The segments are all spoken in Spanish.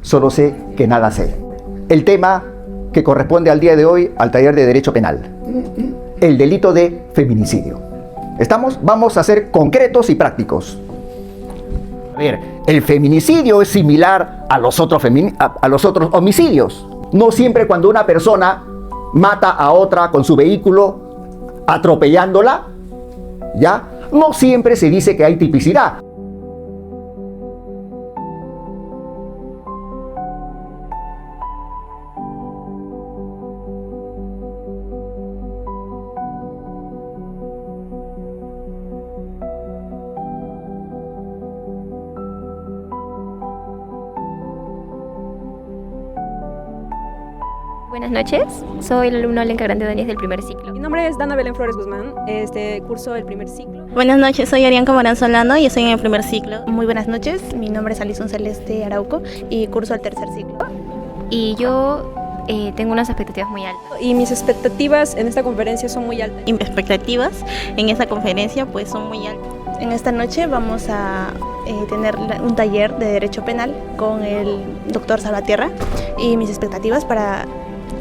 solo sé que nada sé. El tema que corresponde al día de hoy al taller de Derecho Penal, el delito de feminicidio. ¿Estamos? Vamos a ser concretos y prácticos. A ver, el feminicidio es similar a los otros homicidios. No siempre cuando una persona mata a otra con su vehículo atropellándola, ¿ya? No siempre se dice que hay tipicidad. Buenas noches, soy el alumno Alenka Grande Daniel del primer ciclo. Mi nombre es Dana Belén Flores Guzmán, curso el primer ciclo. Buenas noches, soy Arianka Morán Solano y estoy en el primer ciclo. Muy buenas noches, mi nombre es Alison Celeste Arauco y curso el tercer ciclo. Y yo tengo unas expectativas muy altas. Y mis expectativas en esta conferencia son muy altas. Y mis expectativas en esta conferencia pues son muy altas. En esta noche vamos a tener un taller de Derecho Penal con el doctor Salvatierra y mis expectativas para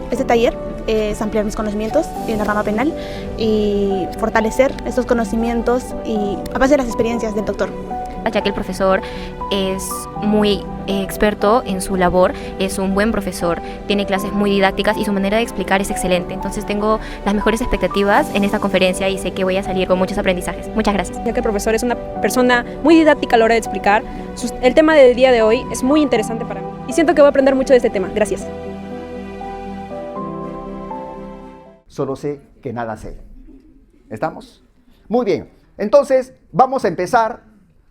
este taller es ampliar mis conocimientos en la rama penal y fortalecer estos conocimientos y a base de las experiencias del doctor. Ya que el profesor es muy experto en su labor, es un buen profesor, tiene clases muy didácticas y su manera de explicar es excelente. Entonces tengo las mejores expectativas en esta conferencia y sé que voy a salir con muchos aprendizajes. Muchas gracias. Ya que el profesor es una persona muy didáctica a la hora de explicar, el tema del día de hoy es muy interesante para mí y siento que voy a aprender mucho de este tema. Gracias. Solo sé que nada sé. ¿Estamos? Muy bien. Entonces, vamos a empezar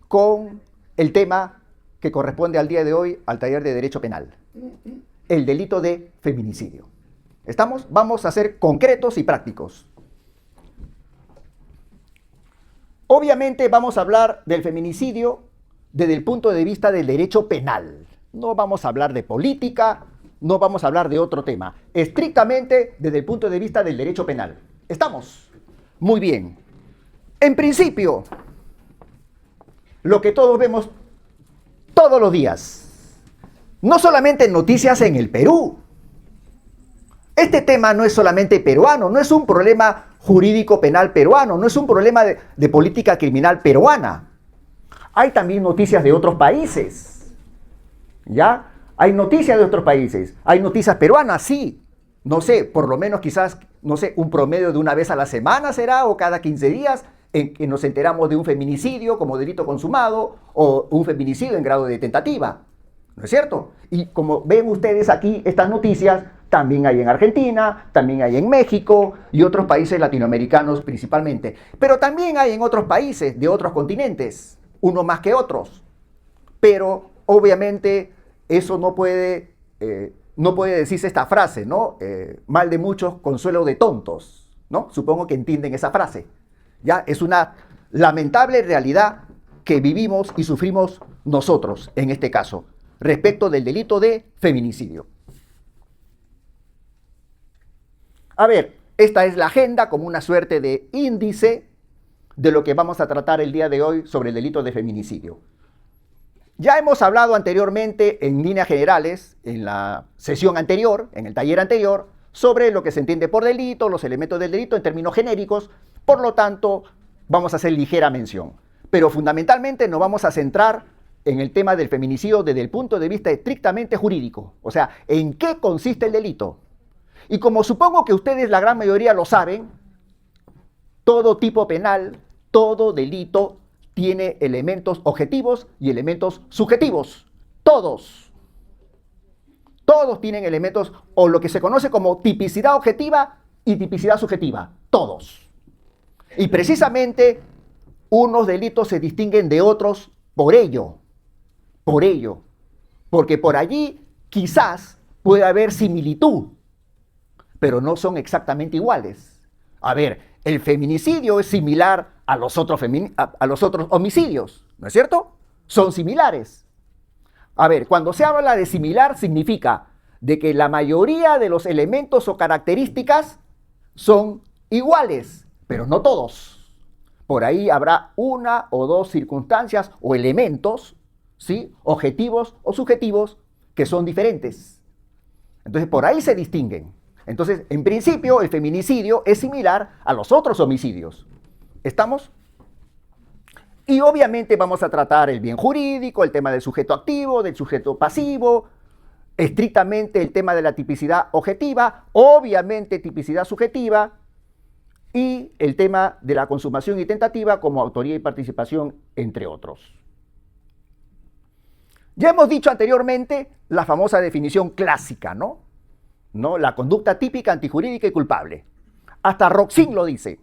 con el tema que corresponde al día de hoy al taller de Derecho Penal. El delito de feminicidio. ¿Estamos? Vamos a ser concretos y prácticos. Obviamente vamos a hablar del feminicidio desde el punto de vista del derecho penal. No vamos a hablar de política, no vamos a hablar de otro tema, estrictamente desde el punto de vista del derecho penal. ¿Estamos? Muy bien. En principio, lo que todos vemos todos los días, no solamente en noticias en el Perú. Este tema no es solamente peruano, no es un problema jurídico penal peruano, no es un problema de política criminal peruana. Hay también noticias de otros países, ¿ya? Hay noticias de otros países, hay noticias peruanas, sí. No sé, por lo menos quizás, no sé, un promedio de una vez a la semana será, o cada 15 días, en que nos enteramos de un feminicidio como delito consumado, o un feminicidio en grado de tentativa. ¿No es cierto? Y como ven ustedes aquí, estas noticias también hay en Argentina, también hay en México y otros países latinoamericanos principalmente. Pero también hay en otros países de otros continentes, unos más que otros. Pero obviamente eso no puede decirse esta frase, ¿no? Mal de muchos, consuelo de tontos, ¿no? Supongo que entienden esa frase. Ya es una lamentable realidad que vivimos y sufrimos nosotros en este caso, respecto del delito de feminicidio. A ver, esta es la agenda como una suerte de índice de lo que vamos a tratar el día de hoy sobre el delito de feminicidio. Ya hemos hablado anteriormente en líneas generales, en la sesión anterior, en el taller anterior, sobre lo que se entiende por delito, los elementos del delito en términos genéricos, por lo tanto, vamos a hacer ligera mención. Pero fundamentalmente nos vamos a centrar en el tema del feminicidio desde el punto de vista estrictamente jurídico, o sea, ¿en qué consiste el delito? Y como supongo que ustedes, la gran mayoría, lo saben, todo tipo penal, todo delito tiene elementos objetivos y elementos subjetivos. Todos tienen elementos, o lo que se conoce como tipicidad objetiva y tipicidad subjetiva. Todos. Y precisamente unos delitos se distinguen de otros por ello. Porque por allí quizás puede haber similitud, pero no son exactamente iguales. A ver, el feminicidio es similar a los otros homicidios, ¿no es cierto? Son similares. A ver, cuando se habla de similar significa de que la mayoría de los elementos o características son iguales, pero no todos. Por ahí habrá una o dos circunstancias o elementos, ¿sí?, objetivos o subjetivos, que son diferentes. Entonces, por ahí se distinguen. Entonces, en principio, el feminicidio es similar a los otros homicidios. ¿Estamos? Y obviamente vamos a tratar el bien jurídico, el tema del sujeto activo, del sujeto pasivo, estrictamente el tema de la tipicidad objetiva, obviamente tipicidad subjetiva, y el tema de la consumación y tentativa como autoría y participación, entre otros. Ya hemos dicho anteriormente la famosa definición clásica, ¿no? La conducta típica, antijurídica y culpable. Hasta Roxin lo dice.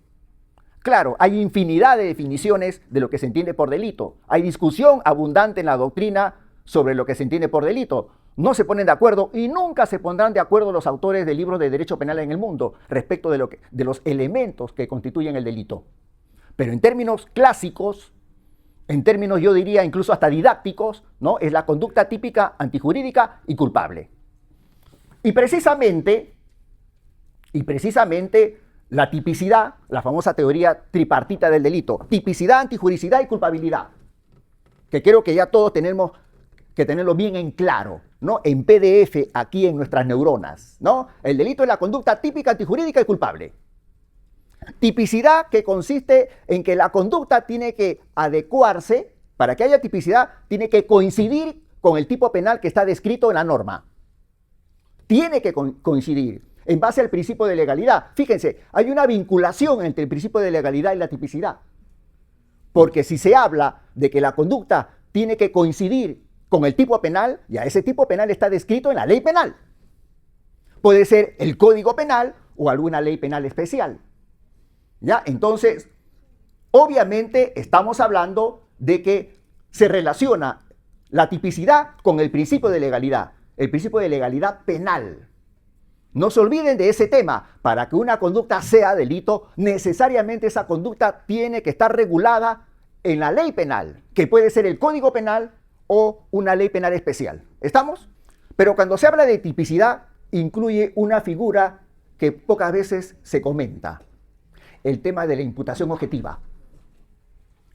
Claro, hay infinidad de definiciones de lo que se entiende por delito. Hay discusión abundante en la doctrina sobre lo que se entiende por delito. No se ponen de acuerdo y nunca se pondrán de acuerdo los autores de libros de derecho penal en el mundo respecto de los elementos que constituyen el delito. Pero en términos clásicos, en términos yo diría incluso hasta didácticos, ¿no? Es la conducta típica, antijurídica y culpable. Y precisamente la tipicidad, la famosa teoría tripartita del delito, tipicidad, antijuricidad y culpabilidad, que creo que ya todos tenemos que tenerlo bien en claro, ¿no? En PDF, aquí en nuestras neuronas, ¿no? El delito es la conducta típica, antijurídica y culpable. Tipicidad, que consiste en que la conducta tiene que adecuarse, para que haya tipicidad, tiene que coincidir con el tipo penal que está descrito en la norma. Tiene que coincidir en base al principio de legalidad. Fíjense, hay una vinculación entre el principio de legalidad y la tipicidad. Porque si se habla de que la conducta tiene que coincidir con el tipo penal, ya ese tipo penal está descrito en la ley penal. Puede ser el Código Penal o alguna ley penal especial. ¿Ya? Entonces, obviamente estamos hablando de que se relaciona la tipicidad con el principio de legalidad, el principio de legalidad penal. No se olviden de ese tema. Para que una conducta sea delito, necesariamente esa conducta tiene que estar regulada en la ley penal, que puede ser el Código Penal o una ley penal especial. ¿Estamos? Pero cuando se habla de tipicidad, incluye una figura que pocas veces se comenta: el tema de la imputación objetiva.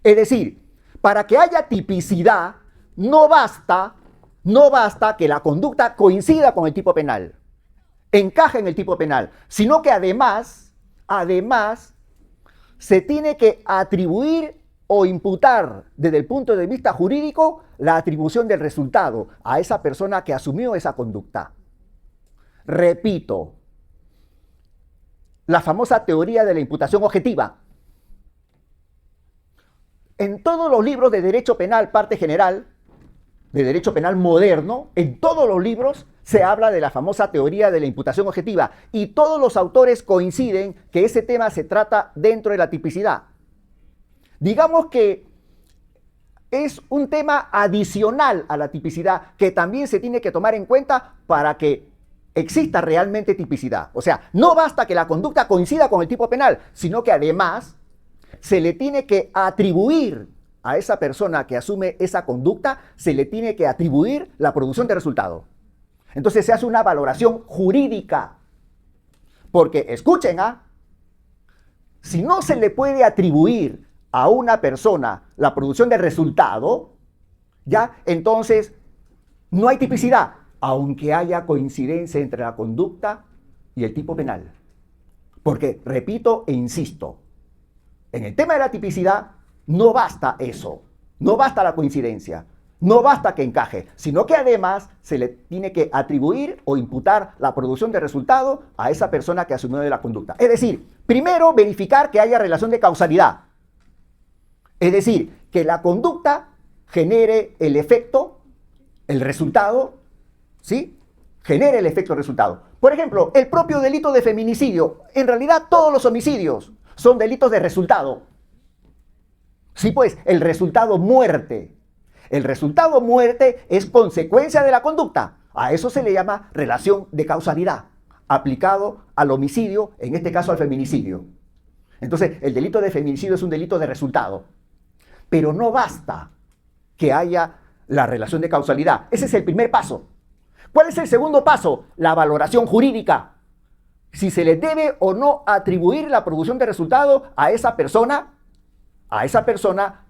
Es decir, para que haya tipicidad, no basta que la conducta coincida con el tipo penal, encaje en el tipo penal, sino que además se tiene que atribuir o imputar desde el punto de vista jurídico la atribución del resultado a esa persona que asumió esa conducta. Repito, la famosa teoría de la imputación objetiva. En todos los libros de derecho penal, parte general, de derecho penal moderno, en todos los libros se habla de la famosa teoría de la imputación objetiva y todos los autores coinciden que ese tema se trata dentro de la tipicidad. Digamos que es un tema adicional a la tipicidad que también se tiene que tomar en cuenta para que exista realmente tipicidad. O sea, no basta que la conducta coincida con el tipo penal, sino que además se le tiene que atribuir a esa persona que asume esa conducta, se le tiene que atribuir la producción de resultado. Entonces se hace una valoración jurídica. Porque, escuchen, si no se le puede atribuir a una persona la producción de resultado, ya, entonces no hay tipicidad, aunque haya coincidencia entre la conducta y el tipo penal. Porque, repito e insisto, en el tema de la tipicidad no basta eso, no basta la coincidencia, no basta que encaje, sino que además se le tiene que atribuir o imputar la producción de resultado a esa persona que asumió de la conducta. Es decir, primero verificar que haya relación de causalidad. Es decir, que la conducta genere el efecto, el resultado, ¿sí? Genere el efecto resultado. Por ejemplo, el propio delito de feminicidio. En realidad todos los homicidios son delitos de resultado. Sí, pues, el resultado muerte. El resultado muerte es consecuencia de la conducta. A eso se le llama relación de causalidad, aplicado al homicidio, en este caso al feminicidio. Entonces, el delito de feminicidio es un delito de resultado. Pero no basta que haya la relación de causalidad. Ese es el primer paso. ¿Cuál es el segundo paso? La valoración jurídica. Si se le debe o no atribuir la producción de resultado a esa persona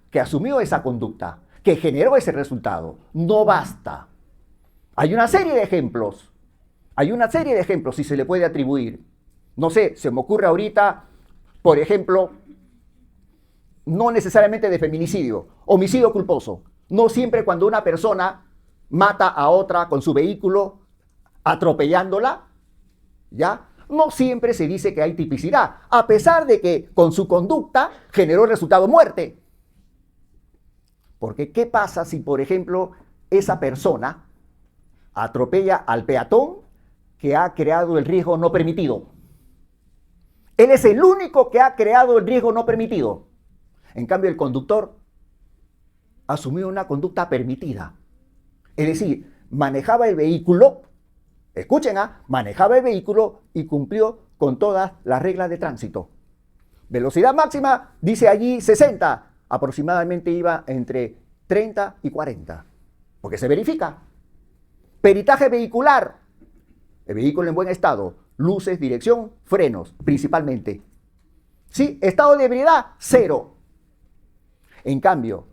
que asumió esa conducta, que generó ese resultado. No basta. Hay una serie de ejemplos. Hay una serie de ejemplos si se le puede atribuir. No sé, se me ocurre ahorita, por ejemplo, no necesariamente de feminicidio, homicidio culposo. No siempre cuando una persona mata a otra con su vehículo, atropellándola, ¿ya? No siempre se dice que hay tipicidad, a pesar de que con su conducta generó el resultado muerte. Porque ¿qué pasa si, por ejemplo, esa persona atropella al peatón que ha creado el riesgo no permitido? Él es el único que ha creado el riesgo no permitido. En cambio, el conductor asumió una conducta permitida. Es decir, manejaba el vehículo, escuchen, manejaba el vehículo y cumplió con todas las reglas de tránsito. Velocidad máxima, dice allí 60, aproximadamente iba entre 30 y 40, porque se verifica. Peritaje vehicular, el vehículo en buen estado, luces, dirección, frenos, principalmente. ¿Sí? Estado de ebriedad, 0. En cambio,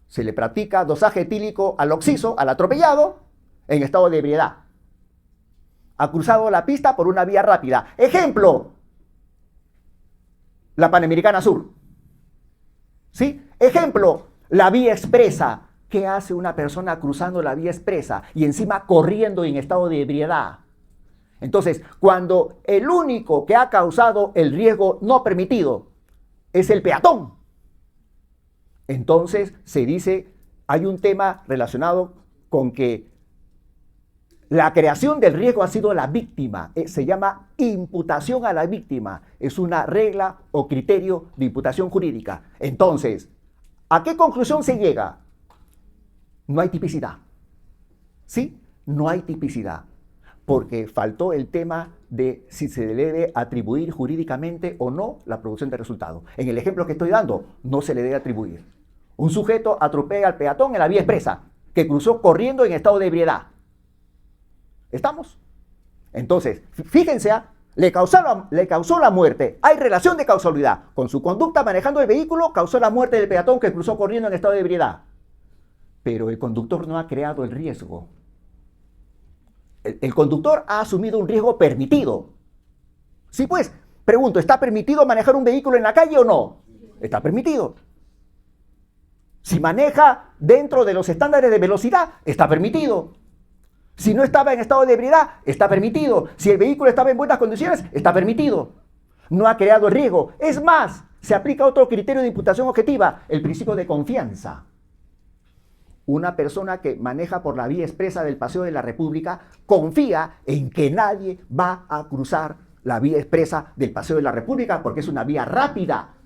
se le practica dosaje etílico al occiso, al atropellado, en estado de ebriedad. Ha cruzado la pista por una vía rápida. Ejemplo, la Panamericana Sur. ¿Sí? Ejemplo, la vía expresa. ¿Qué hace una persona cruzando la vía expresa y encima corriendo en estado de ebriedad? Entonces, cuando el único que ha causado el riesgo no permitido es el peatón, entonces se dice, hay un tema relacionado con que la creación del riesgo ha sido la víctima. Se llama imputación a la víctima. Es una regla o criterio de imputación jurídica. Entonces, ¿a qué conclusión se llega? No hay tipicidad. ¿Sí? No hay tipicidad. Porque faltó el tema de si se le debe atribuir jurídicamente o no la producción de resultado. En el ejemplo que estoy dando, no se le debe atribuir. Un sujeto atropella al peatón en la vía expresa, que cruzó corriendo en estado de ebriedad. ¿Estamos? Entonces, fíjense, le causó la muerte. Hay relación de causalidad. Con su conducta manejando el vehículo, causó la muerte del peatón que cruzó corriendo en estado de ebriedad. Pero el conductor no ha creado el riesgo. El conductor ha asumido un riesgo permitido. Sí, pues, pregunto, ¿está permitido manejar un vehículo en la calle o no? Está permitido. Si maneja dentro de los estándares de velocidad, está permitido. Si no estaba en estado de ebriedad, está permitido. Si el vehículo estaba en buenas condiciones, está permitido. No ha creado el riesgo. Es más, se aplica otro criterio de imputación objetiva, el principio de confianza. Una persona que maneja por la vía expresa del Paseo de la República confía en que nadie va a cruzar la vía expresa del Paseo de la República porque es una vía rápida.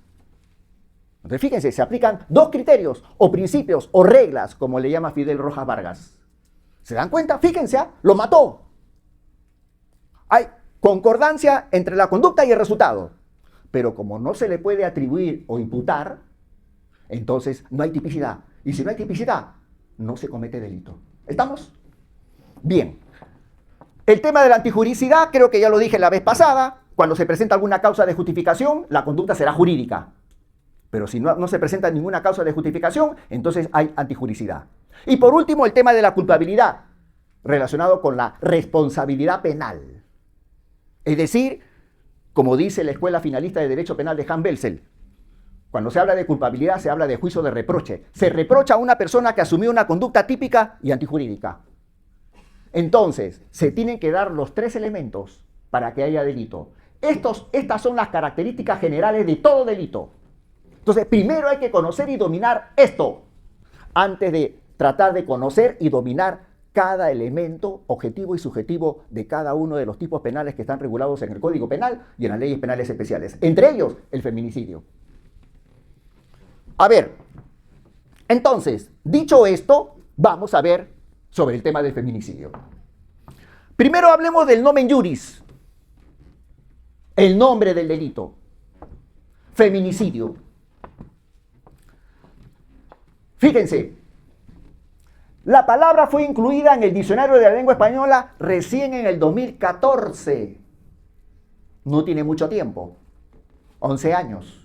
Entonces, fíjense, se aplican dos criterios, o principios, o reglas, como le llama Fidel Rojas Vargas. ¿Se dan cuenta? Fíjense, lo mató. Hay concordancia entre la conducta y el resultado. Pero como no se le puede atribuir o imputar, entonces no hay tipicidad. Y si no hay tipicidad, no se comete delito. ¿Estamos? Bien. El tema de la antijuricidad, creo que ya lo dije la vez pasada. Cuando se presenta alguna causa de justificación, la conducta será jurídica. Pero si no se presenta ninguna causa de justificación, entonces hay antijuricidad. Y por último, el tema de la culpabilidad, relacionado con la responsabilidad penal. Es decir, como dice la Escuela Finalista de Derecho Penal de Han Belzel, cuando se habla de culpabilidad se habla de juicio de reproche. Se reprocha a una persona que asumió una conducta típica y antijurídica. Entonces, se tienen que dar los tres elementos para que haya delito. Estas son las características generales de todo delito. Entonces, primero hay que conocer y dominar esto, antes de tratar de conocer y dominar cada elemento objetivo y subjetivo de cada uno de los tipos penales que están regulados en el Código Penal y en las leyes penales especiales. Entre ellos, el feminicidio. A ver, entonces, dicho esto, vamos a ver sobre el tema del feminicidio. Primero hablemos del nomen juris, el nombre del delito. Feminicidio. Fíjense, la palabra fue incluida en el diccionario de la lengua española recién en el 2014. No tiene mucho tiempo, 11 años.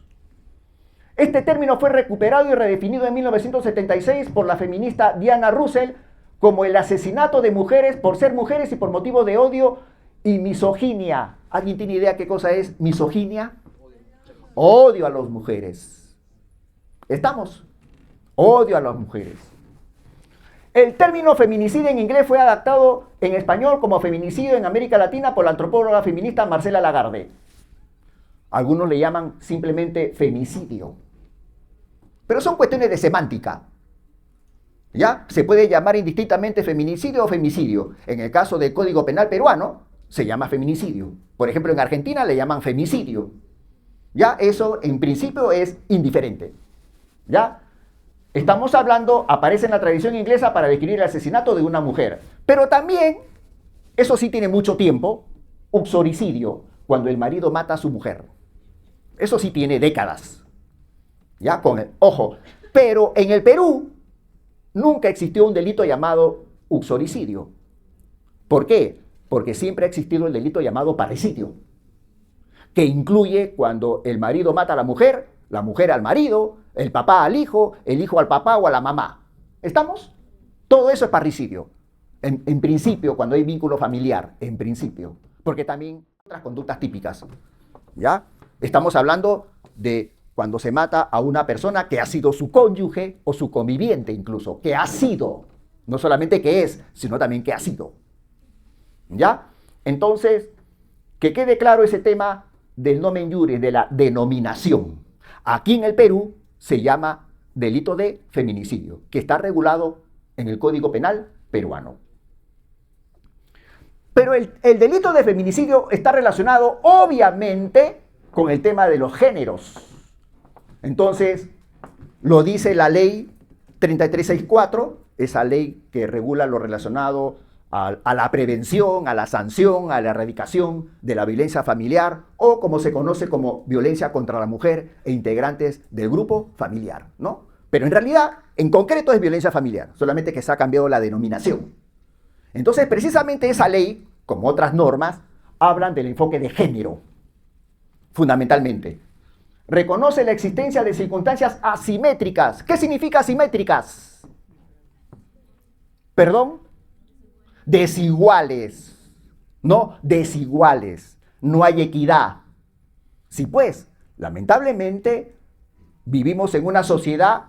Este término fue recuperado y redefinido en 1976 por la feminista Diana Russell como el asesinato de mujeres por ser mujeres y por motivos de odio y misoginia. ¿Alguien tiene idea qué cosa es misoginia? Odio a las mujeres. ¿Estamos? Odio a las mujeres. El término feminicidio en inglés fue adaptado en español como feminicidio en América Latina por la antropóloga feminista Marcela Lagarde. Algunos le llaman simplemente femicidio. Pero son cuestiones de semántica. ¿Ya? Se puede llamar indistintamente feminicidio o femicidio. En el caso del Código Penal peruano, se llama feminicidio. Por ejemplo, en Argentina le llaman femicidio. ¿Ya? Eso en principio es indiferente. ¿Ya? Estamos hablando, aparece en la tradición inglesa para describir el asesinato de una mujer. Pero también, eso sí tiene mucho tiempo, uxoricidio, cuando el marido mata a su mujer. Eso sí tiene décadas. ¿Ya? Ojo, pero en el Perú nunca existió un delito llamado uxoricidio. ¿Por qué? Porque siempre ha existido el delito llamado parricidio, que incluye cuando el marido mata a la mujer al marido, el papá al hijo, el hijo al papá o a la mamá. ¿Estamos? Todo eso es parricidio. En principio, cuando hay vínculo familiar, en principio. Porque también otras conductas típicas. ¿Ya? Estamos hablando de cuando se mata a una persona que ha sido su cónyuge o su conviviente incluso, que ha sido, no solamente que es, sino también que ha sido. ¿Ya? Entonces, que quede claro ese tema del nomen juris, de la denominación. Aquí en el Perú se llama delito de feminicidio, que está regulado en el Código Penal peruano. Pero el delito de feminicidio está relacionado, obviamente, con el tema de los géneros. Entonces, lo dice la ley 3364, esa ley que regula lo relacionado a la prevención, a la sanción, a la erradicación de la violencia familiar o como se conoce como violencia contra la mujer e integrantes del grupo familiar, ¿no? Pero en realidad, en concreto es violencia familiar, solamente que se ha cambiado la denominación. Entonces, precisamente esa ley, como otras normas, hablan del enfoque de género, fundamentalmente. Reconoce la existencia de circunstancias asimétricas. ¿Qué significa asimétricas? ¿Perdón? Desiguales. No, desiguales. No hay equidad. Sí, pues, lamentablemente, vivimos en una sociedad,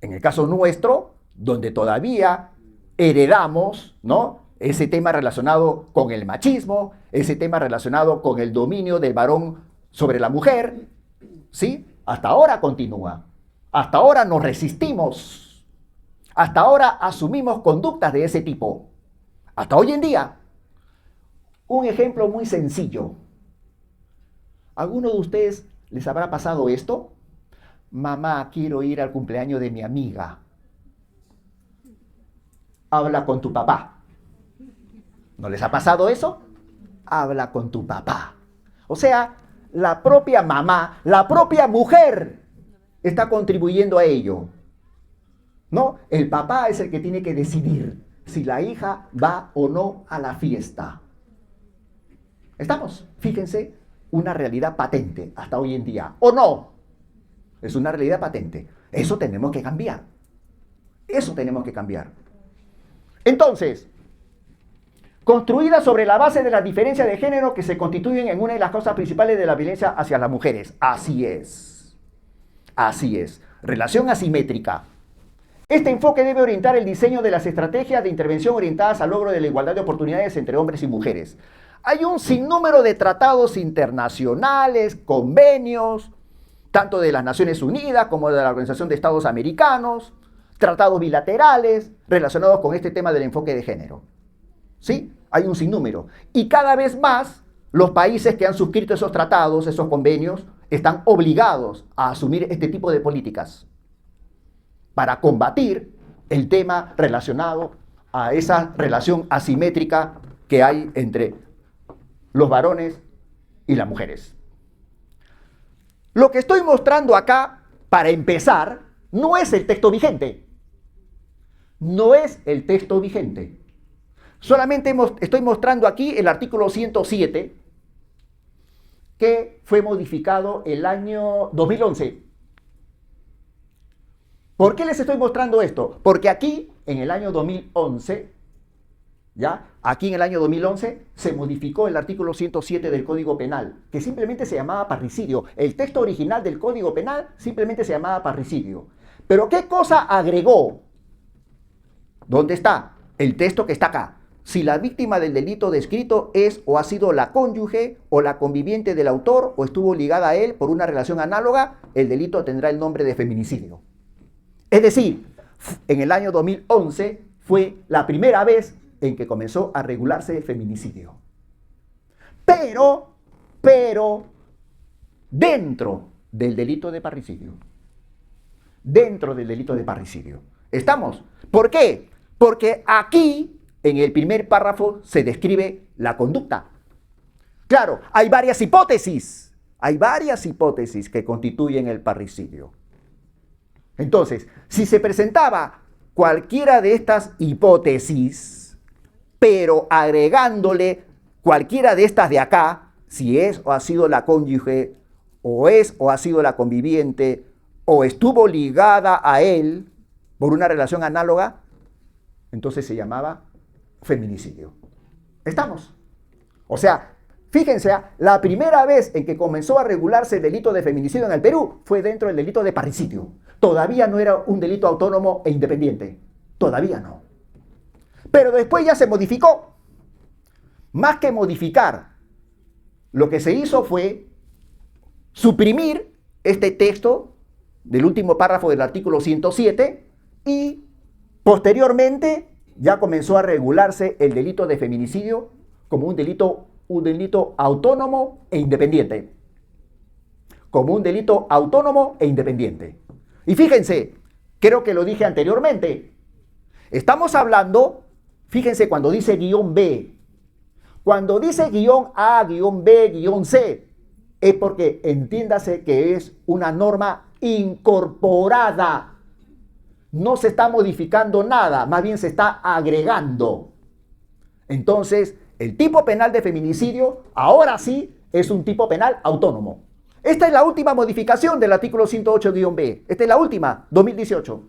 en el caso nuestro, donde todavía heredamos, ¿no?, ese tema relacionado con el machismo, ese tema relacionado con el dominio del varón sobre la mujer, ¿sí? Hasta ahora continúa. Hasta ahora nos resistimos. Hasta ahora asumimos conductas de ese tipo. Hasta hoy en día. Un ejemplo muy sencillo. ¿Alguno de ustedes les habrá pasado esto? Mamá, quiero ir al cumpleaños de mi amiga. Habla con tu papá. ¿No les ha pasado eso? Habla con tu papá. O sea, la propia mamá, la propia mujer está contribuyendo a ello. ¿No? El papá es el que tiene que decidir si la hija va o no a la fiesta. ¿Estamos? Fíjense, una realidad patente hasta hoy en día. ¿O no? Es una realidad patente. Eso tenemos que cambiar. Eso tenemos que cambiar. Entonces, construida sobre la base de las diferencias de género que se constituyen en una de las causas principales de la violencia hacia las mujeres. Así es. Así es. Relación asimétrica. Este enfoque debe orientar el diseño de las estrategias de intervención orientadas al logro de la igualdad de oportunidades entre hombres y mujeres. Hay un sinnúmero de tratados internacionales, convenios, tanto de las Naciones Unidas como de la Organización de Estados Americanos, tratados bilaterales relacionados con este tema del enfoque de género. ¿Sí? Hay un sinnúmero. Y cada vez más los países que han suscrito esos tratados, esos convenios, están obligados a asumir este tipo de políticas para combatir el tema relacionado a esa relación asimétrica que hay entre los varones y las mujeres. Lo que estoy mostrando acá, para empezar, no es el texto vigente. No es el texto vigente. Solamente estoy mostrando aquí el artículo 107, que fue modificado el año 2011. ¿Por qué les estoy mostrando esto? Porque aquí, en el año 2011, ¿ya? Aquí en el año 2011 se modificó el artículo 107 del Código Penal, que simplemente se llamaba parricidio. El texto original del Código Penal simplemente se llamaba parricidio. Pero ¿qué cosa agregó? ¿Dónde está? El texto que está acá. Si la víctima del delito descrito es o ha sido la cónyuge o la conviviente del autor o estuvo ligada a él por una relación análoga, el delito tendrá el nombre de feminicidio. Es decir, en el año 2011 fue la primera vez en que comenzó a regularse el feminicidio. Pero, dentro del delito de parricidio. Dentro del delito de parricidio. ¿Estamos? ¿Por qué? Porque aquí, en el primer párrafo, se describe la conducta. Claro, hay varias hipótesis. Hay varias hipótesis que constituyen el parricidio. Entonces, si se presentaba cualquiera de estas hipótesis, pero agregándole cualquiera de estas de acá, si es o ha sido la cónyuge, o es o ha sido la conviviente, o estuvo ligada a él por una relación análoga, entonces se llamaba feminicidio. ¿Estamos? O sea, fíjense, la primera vez en que comenzó a regularse el delito de feminicidio en el Perú fue dentro del delito de parricidio. Todavía no era un delito autónomo e independiente. Todavía no. Pero después ya se modificó. Más que modificar, lo que se hizo fue suprimir este texto del último párrafo del artículo 107 y posteriormente ya comenzó a regularse el delito de feminicidio como un delito autónomo e independiente. Como un delito autónomo e independiente. Y fíjense, creo que lo dije anteriormente, estamos hablando, fíjense cuando dice guión B, cuando dice guión A, guión B, guión C, es porque entiéndase que es una norma incorporada. No se está modificando nada, más bien se está agregando. Entonces, el tipo penal de feminicidio, ahora sí, es un tipo penal autónomo. Esta es la última modificación del artículo 108-B. Esta es la última, 2018.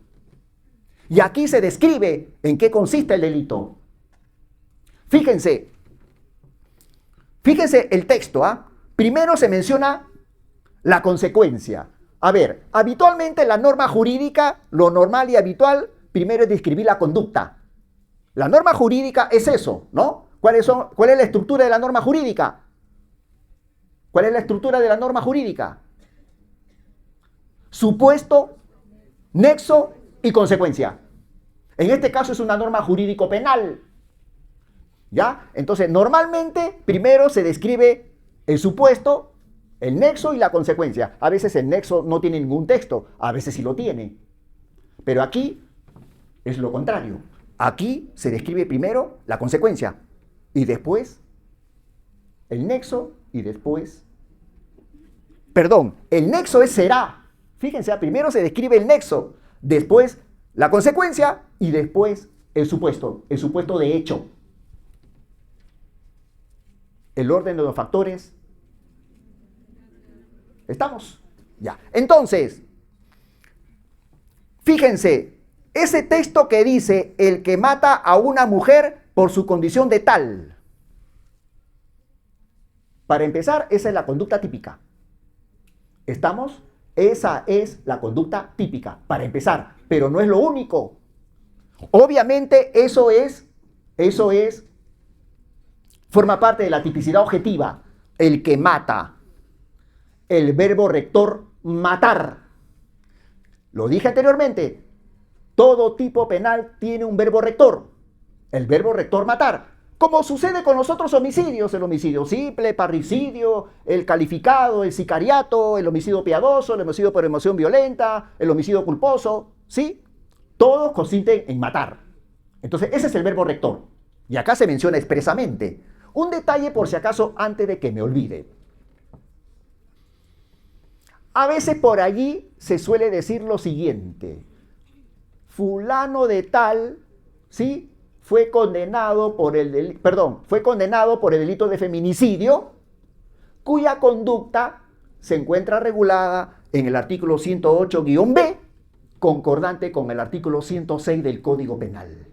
Y aquí se describe en qué consiste el delito. Fíjense el texto, ¿ah? Primero se menciona la consecuencia. A ver, habitualmente la norma jurídica, lo normal y habitual, primero es describir la conducta. La norma jurídica es eso, ¿no? ¿Cuál es la estructura de la norma jurídica? ¿Cuál es la estructura de la norma jurídica? Supuesto, nexo y consecuencia. En este caso es una norma jurídico-penal. ¿Ya? Entonces, normalmente, primero se describe el supuesto, el nexo y la consecuencia. A veces el nexo no tiene ningún texto, a veces sí lo tiene. Pero aquí es lo contrario. Aquí se describe primero la consecuencia y después el nexo y después... Perdón, el nexo es será. Fíjense, primero se describe el nexo, después la consecuencia y después el supuesto de hecho. El orden de los factores. ¿Estamos? Ya. Entonces, fíjense, ese texto que dice el que mata a una mujer por su condición de tal. Para empezar, esa es la conducta típica. ¿Estamos? Esa es la conducta típica, para empezar, pero no es lo único. Obviamente forma parte de la tipicidad objetiva, el que mata. El verbo rector matar. Lo dije anteriormente, todo tipo penal tiene un verbo rector, el verbo rector matar. Como sucede con los otros homicidios, el homicidio simple, parricidio, el calificado, el sicariato, el homicidio piadoso, el homicidio por emoción violenta, el homicidio culposo, ¿sí? Todos consisten en matar. Entonces, ese es el verbo rector. Y acá se menciona expresamente. Un detalle por si acaso antes de que me olvide. A veces por allí se suele decir lo siguiente. Fulano de tal, ¿sí? Fue condenado por el delito de feminicidio, cuya conducta se encuentra regulada en el artículo 108-B concordante con el artículo 106 del Código Penal.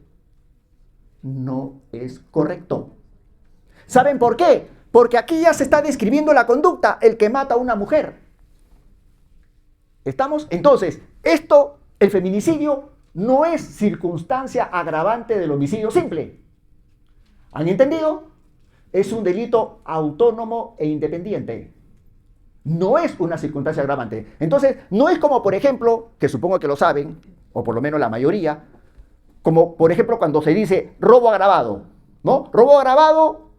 No es correcto. ¿Saben por qué? Porque aquí ya se está describiendo la conducta, el que mata a una mujer. ¿Estamos? Entonces, el feminicidio, no es circunstancia agravante del homicidio simple. ¿Han entendido? Es un delito autónomo e independiente. No es una circunstancia agravante. Entonces, no es como, por ejemplo, que supongo que lo saben, o por lo menos la mayoría, como, por ejemplo, cuando se dice robo agravado, ¿no? Robo agravado,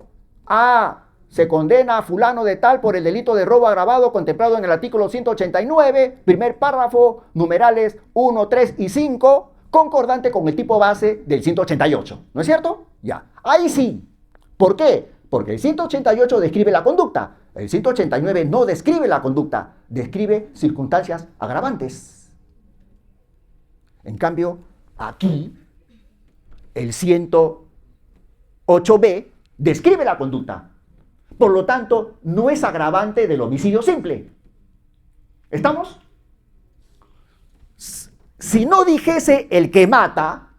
se condena a fulano de tal por el delito de robo agravado contemplado en el artículo 189, primer párrafo, numerales 1, 3 y 5, concordante con el tipo base del 188. ¿No es cierto? Ya. Ahí sí. ¿Por qué? Porque el 188 describe la conducta. El 189 no describe la conducta, describe circunstancias agravantes. En cambio, aquí, el 108b describe la conducta. Por lo tanto, no es agravante del homicidio simple. ¿Estamos? Si no dijese el que mata,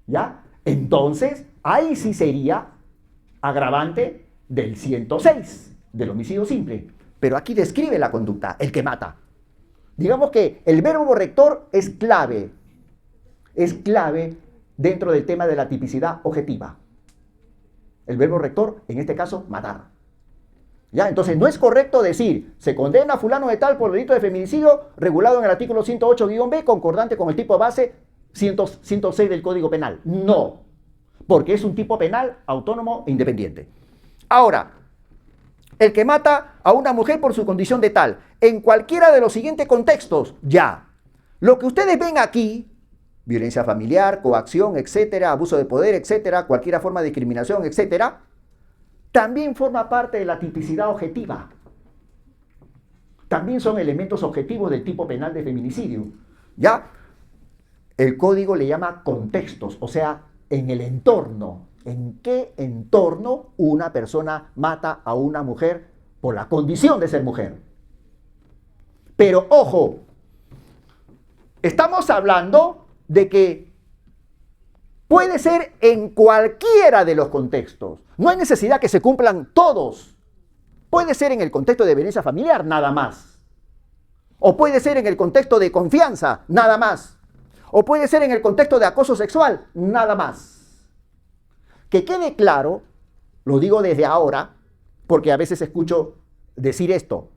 ¿ya? Entonces, ahí sí sería agravante del 106, del homicidio simple. Pero aquí describe la conducta, el que mata. Digamos que el verbo rector es clave dentro del tema de la tipicidad objetiva. El verbo rector, en este caso, matar. ¿Ya? Entonces, no es correcto decir, se condena a fulano de tal por delito de feminicidio regulado en el artículo 108-B, concordante con el tipo base 106 del Código Penal. No, porque es un tipo penal autónomo e independiente. Ahora, el que mata a una mujer por su condición de tal, en cualquiera de los siguientes contextos, ya. Lo que ustedes ven aquí, violencia familiar, coacción, etcétera, abuso de poder, etcétera, cualquier forma de discriminación, etcétera, también forma parte de la tipicidad objetiva. También son elementos objetivos del tipo penal de feminicidio. ¿Ya? El código le llama contextos, o sea, en el entorno. ¿En qué entorno una persona mata a una mujer por la condición de ser mujer? Pero ojo, estamos hablando de que puede ser en cualquiera de los contextos. No hay necesidad que se cumplan todos. Puede ser en el contexto de violencia familiar, nada más. O puede ser en el contexto de confianza, nada más. O puede ser en el contexto de acoso sexual, nada más. Que quede claro, lo digo desde ahora, porque a veces escucho decir esto.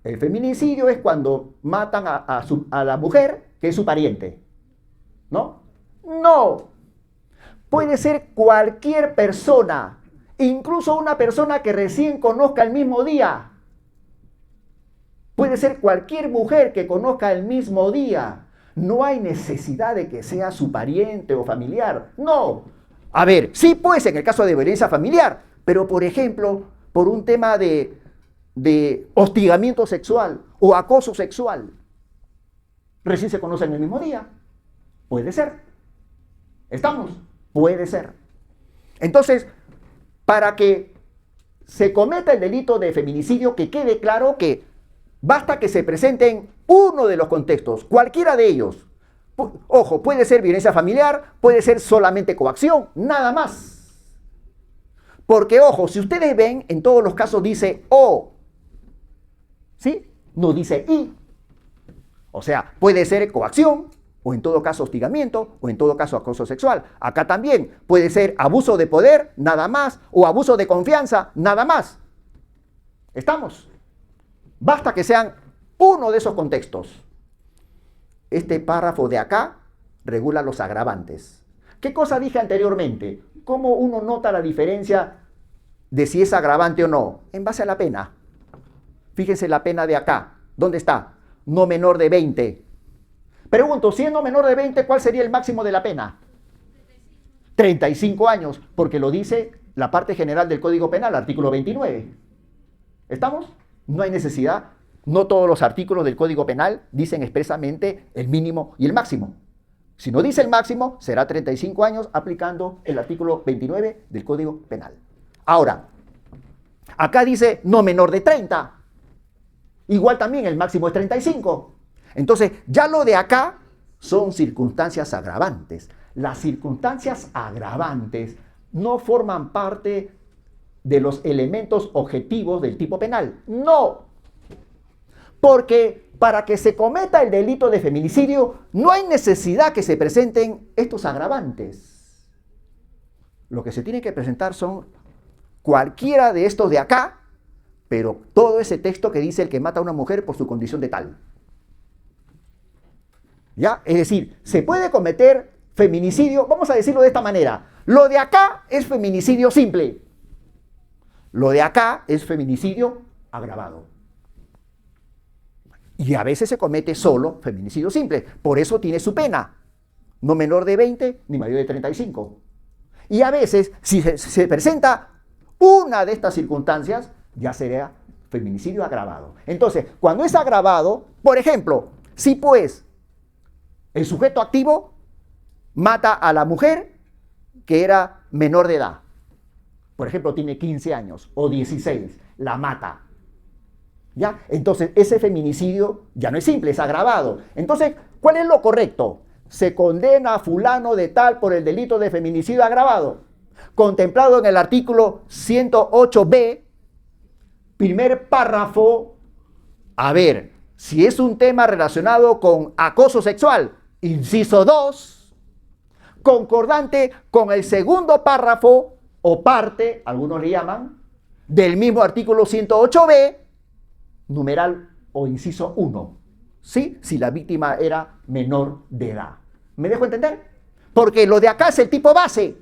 El feminicidio es cuando matan a la mujer que es su pariente. ¿No? No. Puede ser cualquier persona, incluso una persona que recién conozca el mismo día. Puede ser cualquier mujer que conozca el mismo día. No hay necesidad de que sea su pariente o familiar. No. A ver, sí pues en el caso de violencia familiar, pero por ejemplo, por un tema de hostigamiento sexual o acoso sexual, recién se conocen el mismo día. Puede ser. ¿Estamos? Puede ser. Entonces, para que se cometa el delito de feminicidio, que quede claro que basta que se presenten uno de los contextos, cualquiera de ellos. Ojo, puede ser violencia familiar, puede ser solamente coacción, nada más. Porque, ojo, si ustedes ven, en todos los casos dice o, ¿sí? No dice y. O sea, puede ser coacción, o en todo caso hostigamiento, o en todo caso acoso sexual. Acá también puede ser abuso de poder, nada más, o abuso de confianza, nada más. ¿Estamos? Basta que sean uno de esos contextos. Este párrafo de acá regula los agravantes. ¿Qué cosa dije anteriormente? ¿Cómo uno nota la diferencia de si es agravante o no? En base a la pena. Fíjense la pena de acá. ¿Dónde está? No menor de 20. Pregunto, siendo menor de 20, ¿cuál sería el máximo de la pena? 35 años, porque lo dice la parte general del Código Penal, artículo 29. ¿Estamos? No hay necesidad. No todos los artículos del Código Penal dicen expresamente el mínimo y el máximo. Si no dice el máximo, será 35 años aplicando el artículo 29 del Código Penal. Ahora, acá dice no menor de 30. Igual también el máximo es 35. Entonces, ya lo de acá son circunstancias agravantes. Las circunstancias agravantes no forman parte de los elementos objetivos del tipo penal. No. Porque para que se cometa el delito de feminicidio no hay necesidad que se presenten estos agravantes. Lo que se tiene que presentar son cualquiera de estos de acá, pero todo ese texto que dice el que mata a una mujer por su condición de tal. ¿Ya? Es decir, se puede cometer feminicidio, vamos a decirlo de esta manera, lo de acá es feminicidio simple, lo de acá es feminicidio agravado. Y a veces se comete solo feminicidio simple, por eso tiene su pena, no menor de 20 ni mayor de 35. Y a veces, si se presenta una de estas circunstancias, ya será feminicidio agravado. Entonces, cuando es agravado, por ejemplo, si pues el sujeto activo mata a la mujer que era menor de edad, por ejemplo, tiene 15 años o 16, la mata. ¿Ya? Entonces, ese feminicidio ya no es simple, es agravado. Entonces, ¿cuál es lo correcto? Se condena a fulano de tal por el delito de feminicidio agravado, contemplado en el artículo 108b, primer párrafo. A ver, si es un tema relacionado con acoso sexual, inciso 2, concordante con el segundo párrafo o parte, algunos le llaman, del mismo artículo 108b, numeral o inciso 1, ¿sí? Si la víctima era menor de edad. ¿Me dejo entender? Porque lo de acá es el tipo base,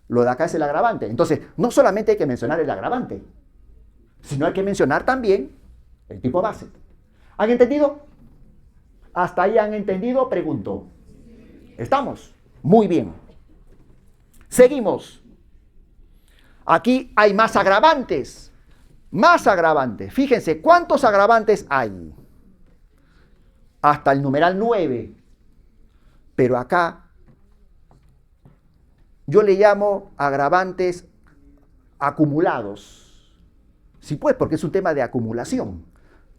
lo de acá es el agravante. Entonces, no solamente hay que mencionar el agravante, sino hay que mencionar también el tipo base. ¿Han entendido? ¿Hasta ahí han entendido? Pregunto. ¿Estamos? Muy bien. Seguimos. Aquí hay más agravantes. Más agravantes. Fíjense, ¿cuántos agravantes hay? Hasta el numeral 9. Pero acá yo le llamo agravantes acumulados. Sí, pues, porque es un tema de acumulación.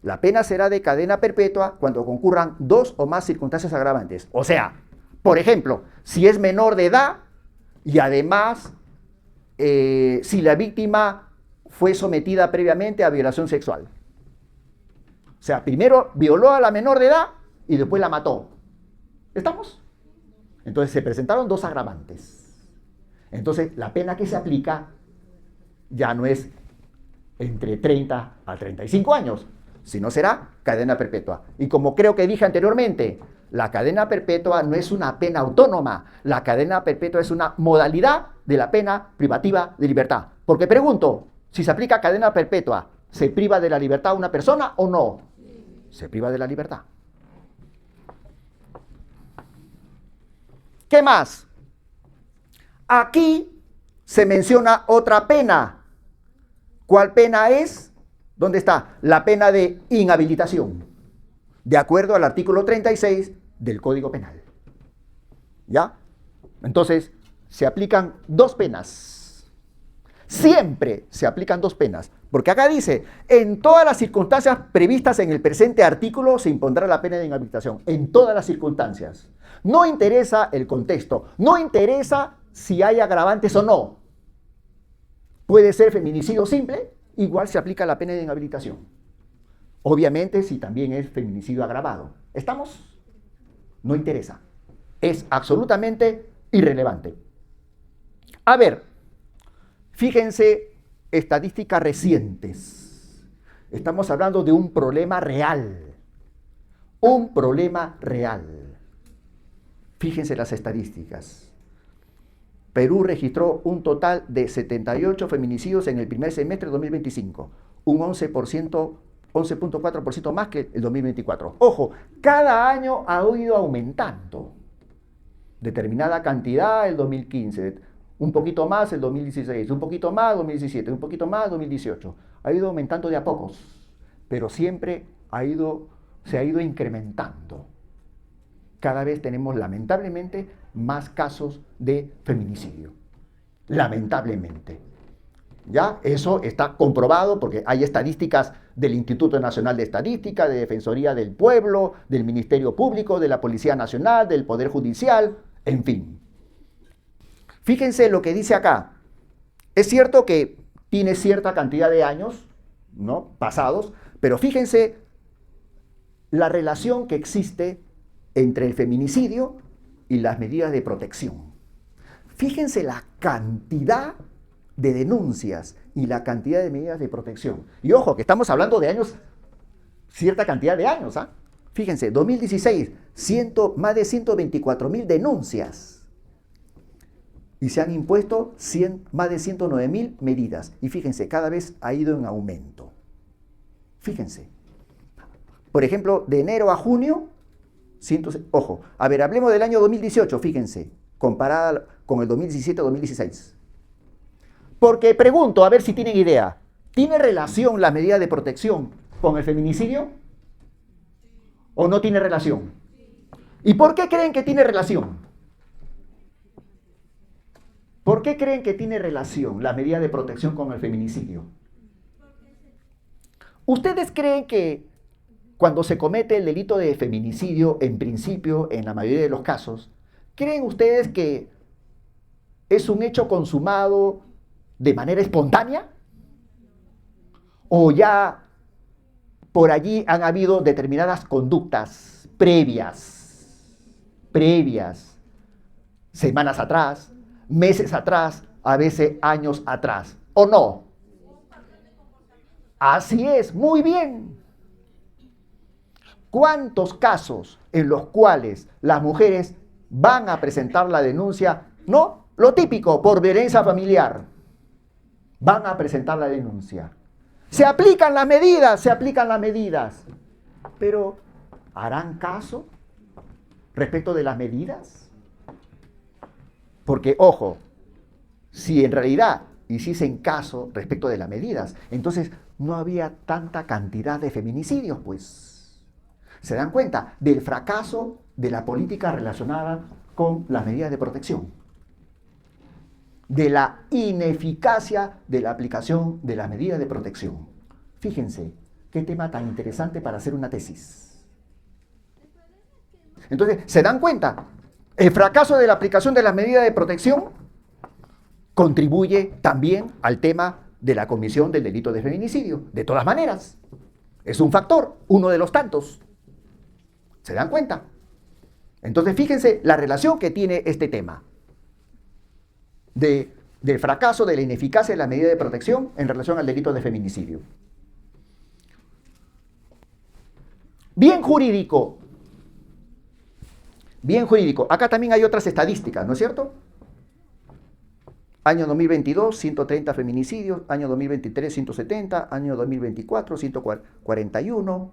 La pena será de cadena perpetua cuando concurran 2 o más circunstancias agravantes. O sea, por ejemplo, si es menor de edad y además si la víctima fue sometida previamente a violación sexual. O sea, primero violó a la menor de edad y después la mató. ¿Estamos? Entonces se presentaron 2 agravantes. Entonces la pena que se aplica ya no es entre 30 a 35 años, sino será cadena perpetua. Y como creo que dije anteriormente, la cadena perpetua no es una pena autónoma, la cadena perpetua es una modalidad de la pena privativa de libertad. Porque pregunto, si se aplica cadena perpetua, ¿se priva de la libertad a una persona o no? Se priva de la libertad. ¿Qué más? Aquí se menciona otra pena. ¿Cuál pena es? ¿Dónde está? La pena de inhabilitación, de acuerdo al artículo 36 del Código Penal. ¿Ya? Entonces, se aplican 2 penas. Siempre se aplican 2 penas. Porque acá dice, en todas las circunstancias previstas en el presente artículo se impondrá la pena de inhabilitación. En todas las circunstancias. No interesa el contexto. No interesa si hay agravantes o no. Puede ser feminicidio simple, igual se aplica la pena de inhabilitación. Obviamente si también es feminicidio agravado. ¿Estamos? No interesa. Es absolutamente irrelevante. A ver, fíjense, estadísticas recientes. Estamos hablando de un problema real. Un problema real. Fíjense las estadísticas. Perú registró un total de 78 feminicidios en el primer semestre de 2025, un 11.4% más que el 2024. Ojo, cada año ha ido aumentando. Determinada cantidad el 2015, un poquito más el 2016, un poquito más 2017, un poquito más 2018. Ha ido aumentando de a pocos, pero siempre se ha ido incrementando. Cada vez tenemos lamentablemente más casos de feminicidio. Lamentablemente. ¿Ya? Eso está comprobado porque hay estadísticas del Instituto Nacional de Estadística, de Defensoría del Pueblo, del Ministerio Público, de la Policía Nacional, del Poder Judicial, en fin. Fíjense lo que dice acá. Es cierto que tiene cierta cantidad de años, ¿no?, pasados, pero fíjense la relación que existe entre el feminicidio y las medidas de protección. Fíjense la cantidad de denuncias y la cantidad de medidas de protección. Y ojo, que estamos hablando de años, cierta cantidad de años, ¿ah? Fíjense, 2016, más de 124.000 denuncias. Y se han impuesto más de 109.000 medidas. Y fíjense, cada vez ha ido en aumento. Fíjense. Por ejemplo, de enero a junio, ojo, a ver, hablemos del año 2018, fíjense, comparada con el 2017-2016. Porque pregunto, a ver si tienen idea, ¿tiene relación la medida de protección con el feminicidio? ¿O no tiene relación? ¿Y por qué creen que tiene relación? ¿Por qué creen que tiene relación la medida de protección con el feminicidio? ¿Ustedes creen que cuando se comete el delito de feminicidio, en principio, en la mayoría de los casos, creen ustedes que es un hecho consumado de manera espontánea? ¿O ya por allí han habido determinadas conductas previas, semanas atrás, meses atrás, a veces años atrás? ¿O no? Así es, muy bien. ¿Cuántos casos en los cuales las mujeres van a presentar la denuncia? No, lo típico, por violencia familiar. Van a presentar la denuncia. Se aplican las medidas. Pero, ¿harán caso respecto de las medidas? Porque, ojo, si en realidad hiciesen caso respecto de las medidas, entonces no había tanta cantidad de feminicidios, pues. ¿Se dan cuenta del fracaso de la política relacionada con las medidas de protección? De la ineficacia de la aplicación de las medidas de protección. Fíjense, qué tema tan interesante para hacer una tesis. Entonces, ¿se dan cuenta? El fracaso de la aplicación de las medidas de protección contribuye también al tema de la comisión del delito de feminicidio. De todas maneras, es un factor, uno de los tantos. ¿Se dan cuenta? Entonces, fíjense la relación que tiene este tema del fracaso, de la ineficacia de la medida de protección en relación al delito de feminicidio. Bien jurídico. Bien jurídico. Acá también hay otras estadísticas, ¿no es cierto? Año 2022, 130 feminicidios. Año 2023, 170. Año 2024, 141.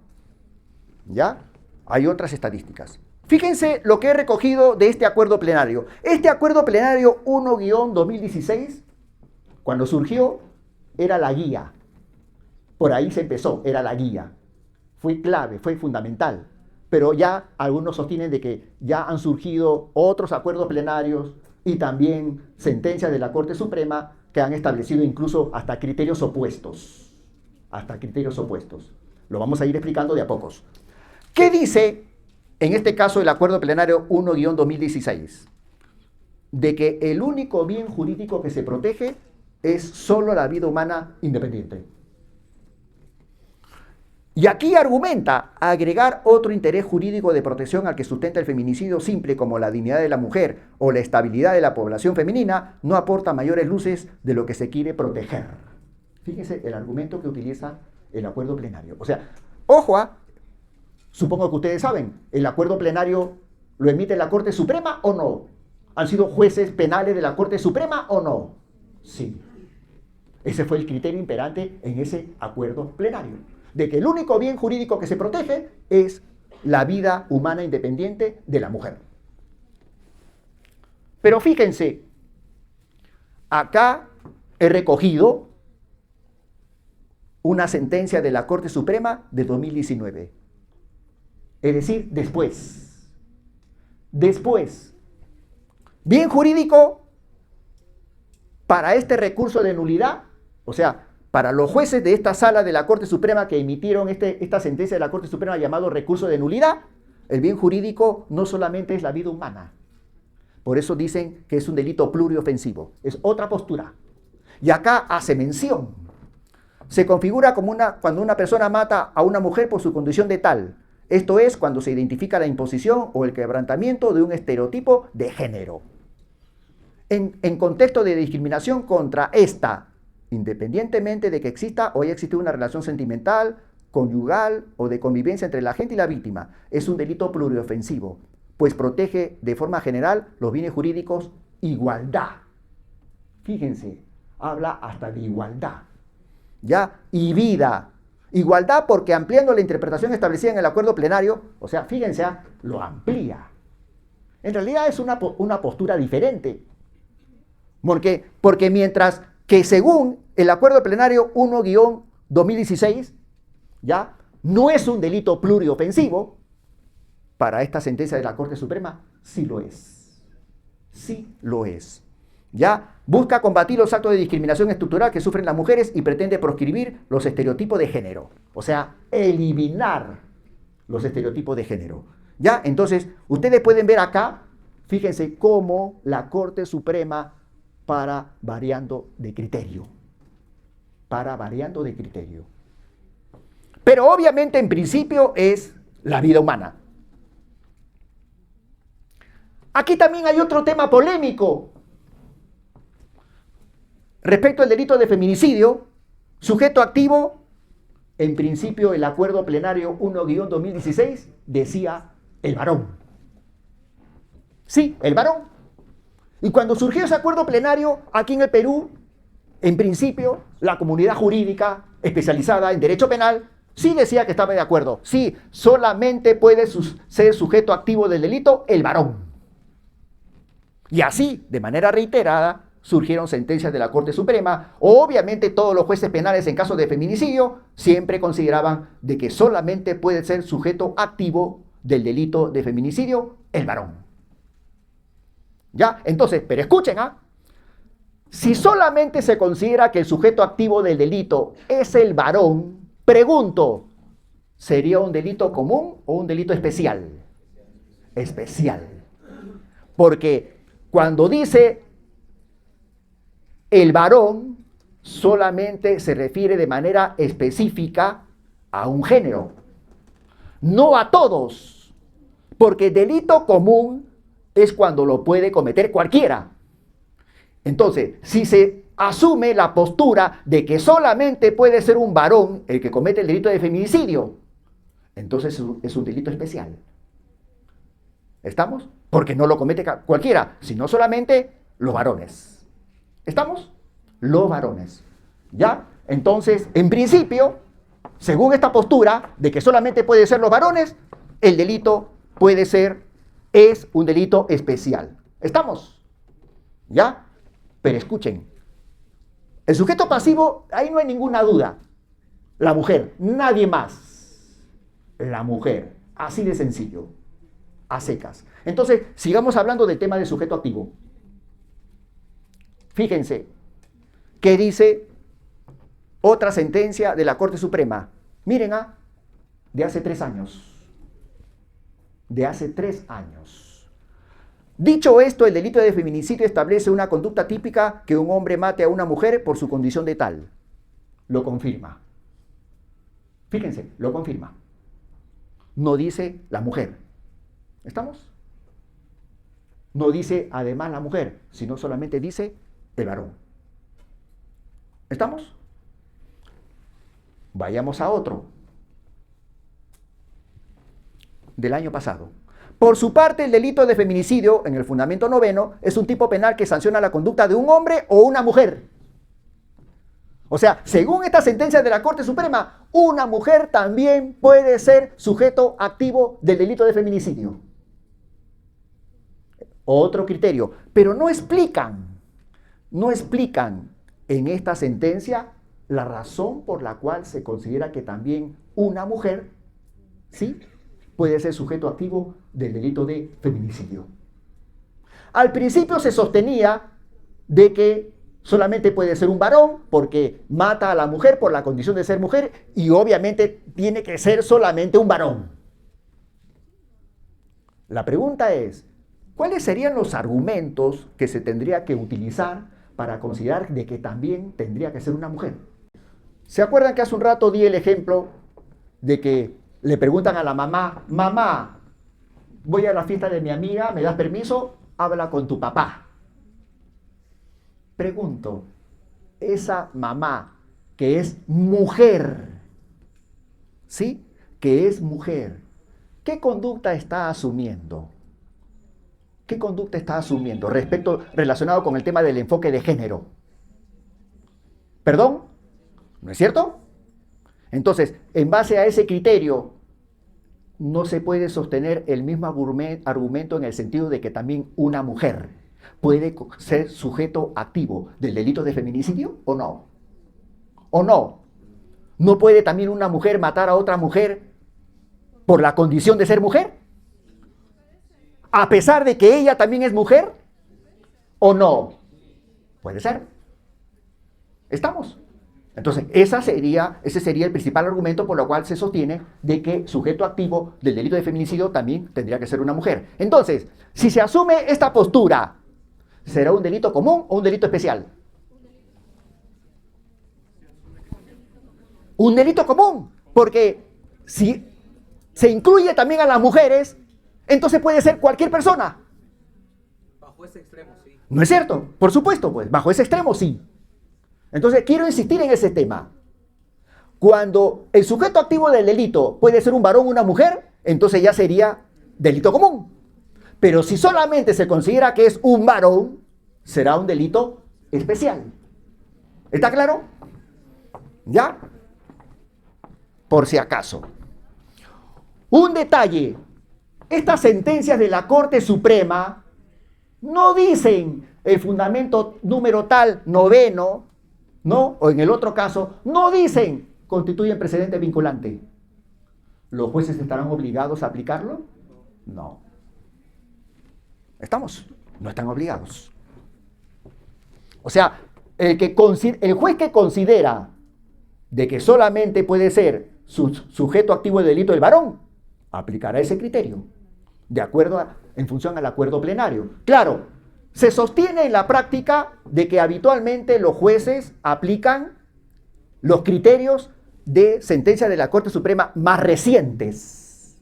¿Ya? Hay otras estadísticas. Fíjense lo que he recogido de este acuerdo plenario. Este acuerdo plenario 1-2016, cuando surgió, era la guía. Por ahí se empezó, era la guía. Fue clave, fue fundamental. Pero ya algunos sostienen de que ya han surgido otros acuerdos plenarios y también sentencias de la Corte Suprema que han establecido incluso hasta criterios opuestos. Hasta criterios opuestos. Lo vamos a ir explicando de a pocos. ¿Qué dice, en este caso, el acuerdo plenario 1-2016? De que el único bien jurídico que se protege es solo la vida humana independiente. Y aquí argumenta agregar otro interés jurídico de protección al que sustenta el feminicidio simple, como la dignidad de la mujer o la estabilidad de la población femenina, no aporta mayores luces de lo que se quiere proteger. Fíjese el argumento que utiliza el acuerdo plenario. O sea, ojo, supongo que ustedes saben, ¿el acuerdo plenario lo emite la Corte Suprema o no? ¿Han sido jueces penales de la Corte Suprema o no? Sí. Ese fue el criterio imperante en ese acuerdo plenario, de que el único bien jurídico que se protege es la vida humana independiente de la mujer. Pero fíjense, acá he recogido una sentencia de la Corte Suprema de 2019. Es decir, después. Bien jurídico para este recurso de nulidad O sea, para los jueces de esta sala de la Corte Suprema que emitieron esta sentencia de la Corte Suprema llamado recurso de nulidad, el bien jurídico no solamente es la vida humana. Por eso dicen que es un delito pluriofensivo. Es otra postura. Y acá hace mención. Se configura como cuando una persona mata a una mujer por su condición de tal. Esto es cuando se identifica la imposición o el quebrantamiento de un estereotipo de género. En contexto de discriminación contra esta, independientemente de que exista o haya existido una relación sentimental, conyugal o de convivencia entre la agente y la víctima, es un delito pluriofensivo, pues protege de forma general los bienes jurídicos igualdad. Fíjense, habla hasta de igualdad, ¿ya? Y vida. Igualdad porque ampliando la interpretación establecida en el acuerdo plenario, o sea, fíjense, lo amplía. En realidad es una postura diferente. Porque mientras que según el acuerdo plenario 1-2016, ¿ya? No es un delito pluriofensivo, para esta sentencia de la Corte Suprema sí lo es. Sí lo es. ¿Ya? Busca combatir los actos de discriminación estructural que sufren las mujeres y pretende proscribir los estereotipos de género. O sea, eliminar los estereotipos de género. ¿Ya? Entonces, ustedes pueden ver acá, fíjense cómo la Corte Suprema para variando de criterio. Para variando de criterio. Pero obviamente en principio es la vida humana. Aquí también hay otro tema polémico. Respecto al delito de feminicidio, sujeto activo, en principio el acuerdo plenario 1-2016 decía el varón. Sí, el varón. Y cuando surgió ese acuerdo plenario aquí en el Perú, en principio la comunidad jurídica especializada en derecho penal sí decía que estaba de acuerdo. Sí, solamente puede ser sujeto activo del delito el varón. Y así, de manera reiterada, surgieron sentencias de la Corte Suprema. Obviamente todos los jueces penales en casos de feminicidio siempre consideraban de que solamente puede ser sujeto activo del delito de feminicidio el varón. ¿Ya? Entonces, pero escuchen, si solamente se considera que el sujeto activo del delito es el varón, pregunto, ¿sería un delito común o un delito especial? Especial. Porque cuando dice el varón, solamente se refiere de manera específica a un género, no a todos, porque delito común es cuando lo puede cometer cualquiera. Entonces, si se asume la postura de que solamente puede ser un varón el que comete el delito de feminicidio, entonces es un delito especial. ¿Estamos? Porque no lo comete cualquiera, sino solamente los varones. ¿Estamos? Los varones. ¿Ya? Entonces, en principio, según esta postura de que solamente puede ser los varones, el delito es un delito especial. ¿Estamos? ¿Ya? Pero escuchen, el sujeto pasivo, ahí no hay ninguna duda. La mujer, nadie más. La mujer, así de sencillo, a secas. Entonces, sigamos hablando del tema del sujeto activo. Fíjense, ¿qué dice otra sentencia de la Corte Suprema? Miren, de hace 3 años. De hace 3 años. Dicho esto, el delito de feminicidio establece una conducta típica que un hombre mate a una mujer por su condición de tal. Lo confirma. Fíjense, lo confirma. No dice la mujer. ¿Estamos? No dice además la mujer, sino solamente dice el varón. ¿Estamos? Vayamos a otro. Del año pasado. Por su parte, el delito de feminicidio, en el fundamento 9, es un tipo penal que sanciona la conducta de un hombre o una mujer. O sea, según esta sentencia de la Corte Suprema, una mujer también puede ser sujeto activo del delito de feminicidio. Otro criterio. Pero no explican en esta sentencia la razón por la cual se considera que también una mujer, ¿sí?, puede ser sujeto activo del delito de feminicidio. Al principio se sostenía de que Solamente puede ser un varón porque mata a la mujer por la condición de ser mujer y obviamente tiene que ser solamente un varón. La pregunta es, ¿cuáles serían los argumentos que se tendría que utilizar para considerar de que también tendría que ser una mujer? ¿Se acuerdan que hace un rato di el ejemplo de que le preguntan a la mamá, mamá, voy a la fiesta de mi amiga, ¿me das permiso? Habla con tu papá. Pregunto, esa mamá que es mujer, ¿sí? Que es mujer, ¿qué conducta está asumiendo? ¿Qué conducta está asumiendo relacionado con el tema del enfoque de género? ¿Perdón? ¿No es cierto? Entonces, en base a ese criterio, no se puede sostener el mismo argumento en el sentido de que también una mujer puede ser sujeto activo del delito de feminicidio o no. ¿O no? ¿No puede también una mujer matar a otra mujer por la condición de ser mujer? A pesar de que ella también es mujer, ¿o no? Puede ser. ¿Estamos? Entonces, ese sería el principal argumento por lo cual se sostiene de que sujeto activo del delito de feminicidio también tendría que ser una mujer. Entonces, si se asume esta postura, ¿será un delito común o un delito especial? Un delito común, porque si se incluye también a las mujeres, entonces puede ser cualquier persona. Bajo ese extremo, sí. ¿No es cierto? Por supuesto, pues, bajo ese extremo sí. Entonces, quiero insistir en ese tema. Cuando el sujeto activo del delito puede ser un varón o una mujer, entonces ya sería delito común. Pero si solamente se considera que es un varón, será un delito especial. ¿Está claro? ¿Ya? Por si acaso. Un detalle. Estas sentencias de la Corte Suprema no dicen el fundamento número tal, noveno, ¿no? O en el otro caso, no dicen constituyen precedente vinculante. ¿Los jueces estarán obligados a aplicarlo? No. ¿Estamos? No están obligados. O sea, el juez que considera de que solamente puede ser sujeto activo de delito el varón, aplicará ese criterio, de acuerdo en función al acuerdo plenario. Claro, se sostiene en la práctica de que habitualmente los jueces aplican los criterios de sentencias de la Corte Suprema más recientes.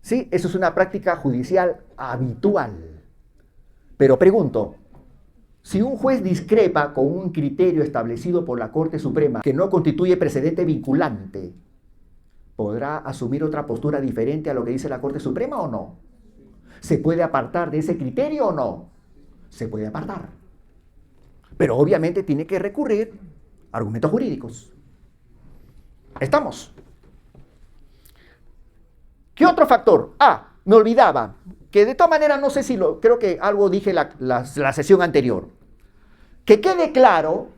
¿Sí? Eso es una práctica judicial habitual. Pero pregunto, si un juez discrepa con un criterio establecido por la Corte Suprema que no constituye precedente vinculante, ¿podrá asumir otra postura diferente a lo que dice la Corte Suprema o no? ¿Se puede apartar de ese criterio o no? Se puede apartar. Pero obviamente tiene que recurrir a argumentos jurídicos. ¿Estamos? ¿Qué otro factor? Me olvidaba, que de todas maneras no sé si creo que algo dije la sesión anterior. Que quede claro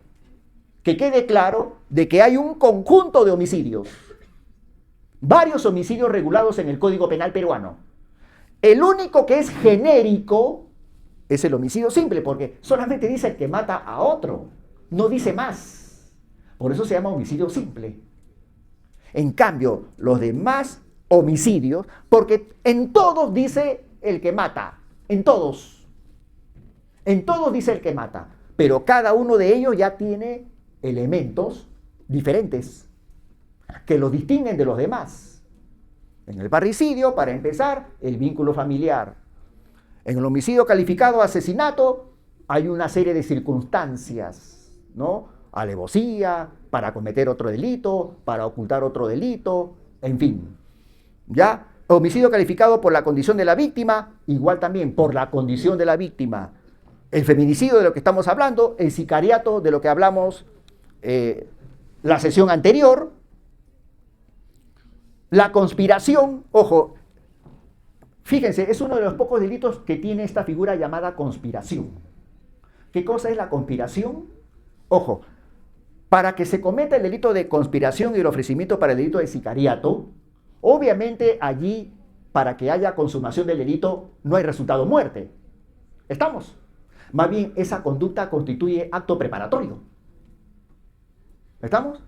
de que hay un conjunto de homicidios, varios homicidios regulados en el Código Penal peruano. El único que es genérico es el homicidio simple, porque solamente dice el que mata a otro, no dice más. Por eso se llama homicidio simple. En cambio, los demás homicidios, porque en todos dice el que mata, en todos dice el que mata, pero cada uno de ellos ya tiene elementos diferentes que los distinguen de los demás. En el parricidio, para empezar, el vínculo familiar. En el homicidio calificado asesinato hay una serie de circunstancias, ¿no? Alevosía, para cometer otro delito, para ocultar otro delito, en fin. ¿Ya? Homicidio calificado por la condición de la víctima, igual también por la condición de la víctima. El feminicidio de lo que estamos hablando, el sicariato de lo que hablamos la sesión anterior, la conspiración, ojo, fíjense, es uno de los pocos delitos que tiene esta figura llamada conspiración. ¿Qué cosa es la conspiración? Ojo, para que se cometa el delito de conspiración y el ofrecimiento para el delito de sicariato, obviamente allí, para que haya consumación del delito, no hay resultado muerte. ¿Estamos? Más bien, esa conducta constituye acto preparatorio. ¿Estamos?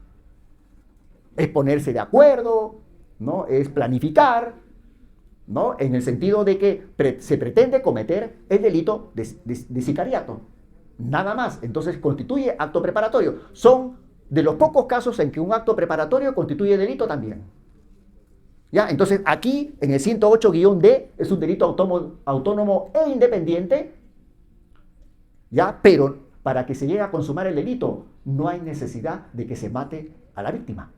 Es ponerse de acuerdo, ¿no? Es planificar, ¿no? En el sentido de que se pretende cometer el delito de sicariato. Nada más. Entonces constituye acto preparatorio. Son de los pocos casos en que un acto preparatorio constituye delito también. ¿Ya? Entonces aquí en el 108-D es un delito autónomo e independiente. ¿Ya? Pero para que se llegue a consumar el delito no hay necesidad de que se mate a la víctima.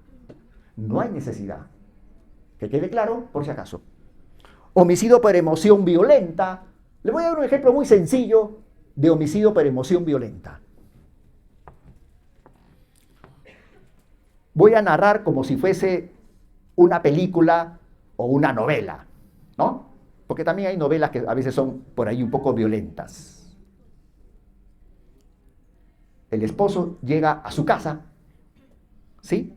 No hay necesidad. Que quede claro por si acaso. Homicidio por emoción violenta. Le voy a dar un ejemplo muy sencillo de homicidio por emoción violenta. Voy a narrar como si fuese una película o una novela, ¿no? Porque también hay novelas que a veces son por ahí un poco violentas. El esposo llega a su casa, ¿sí?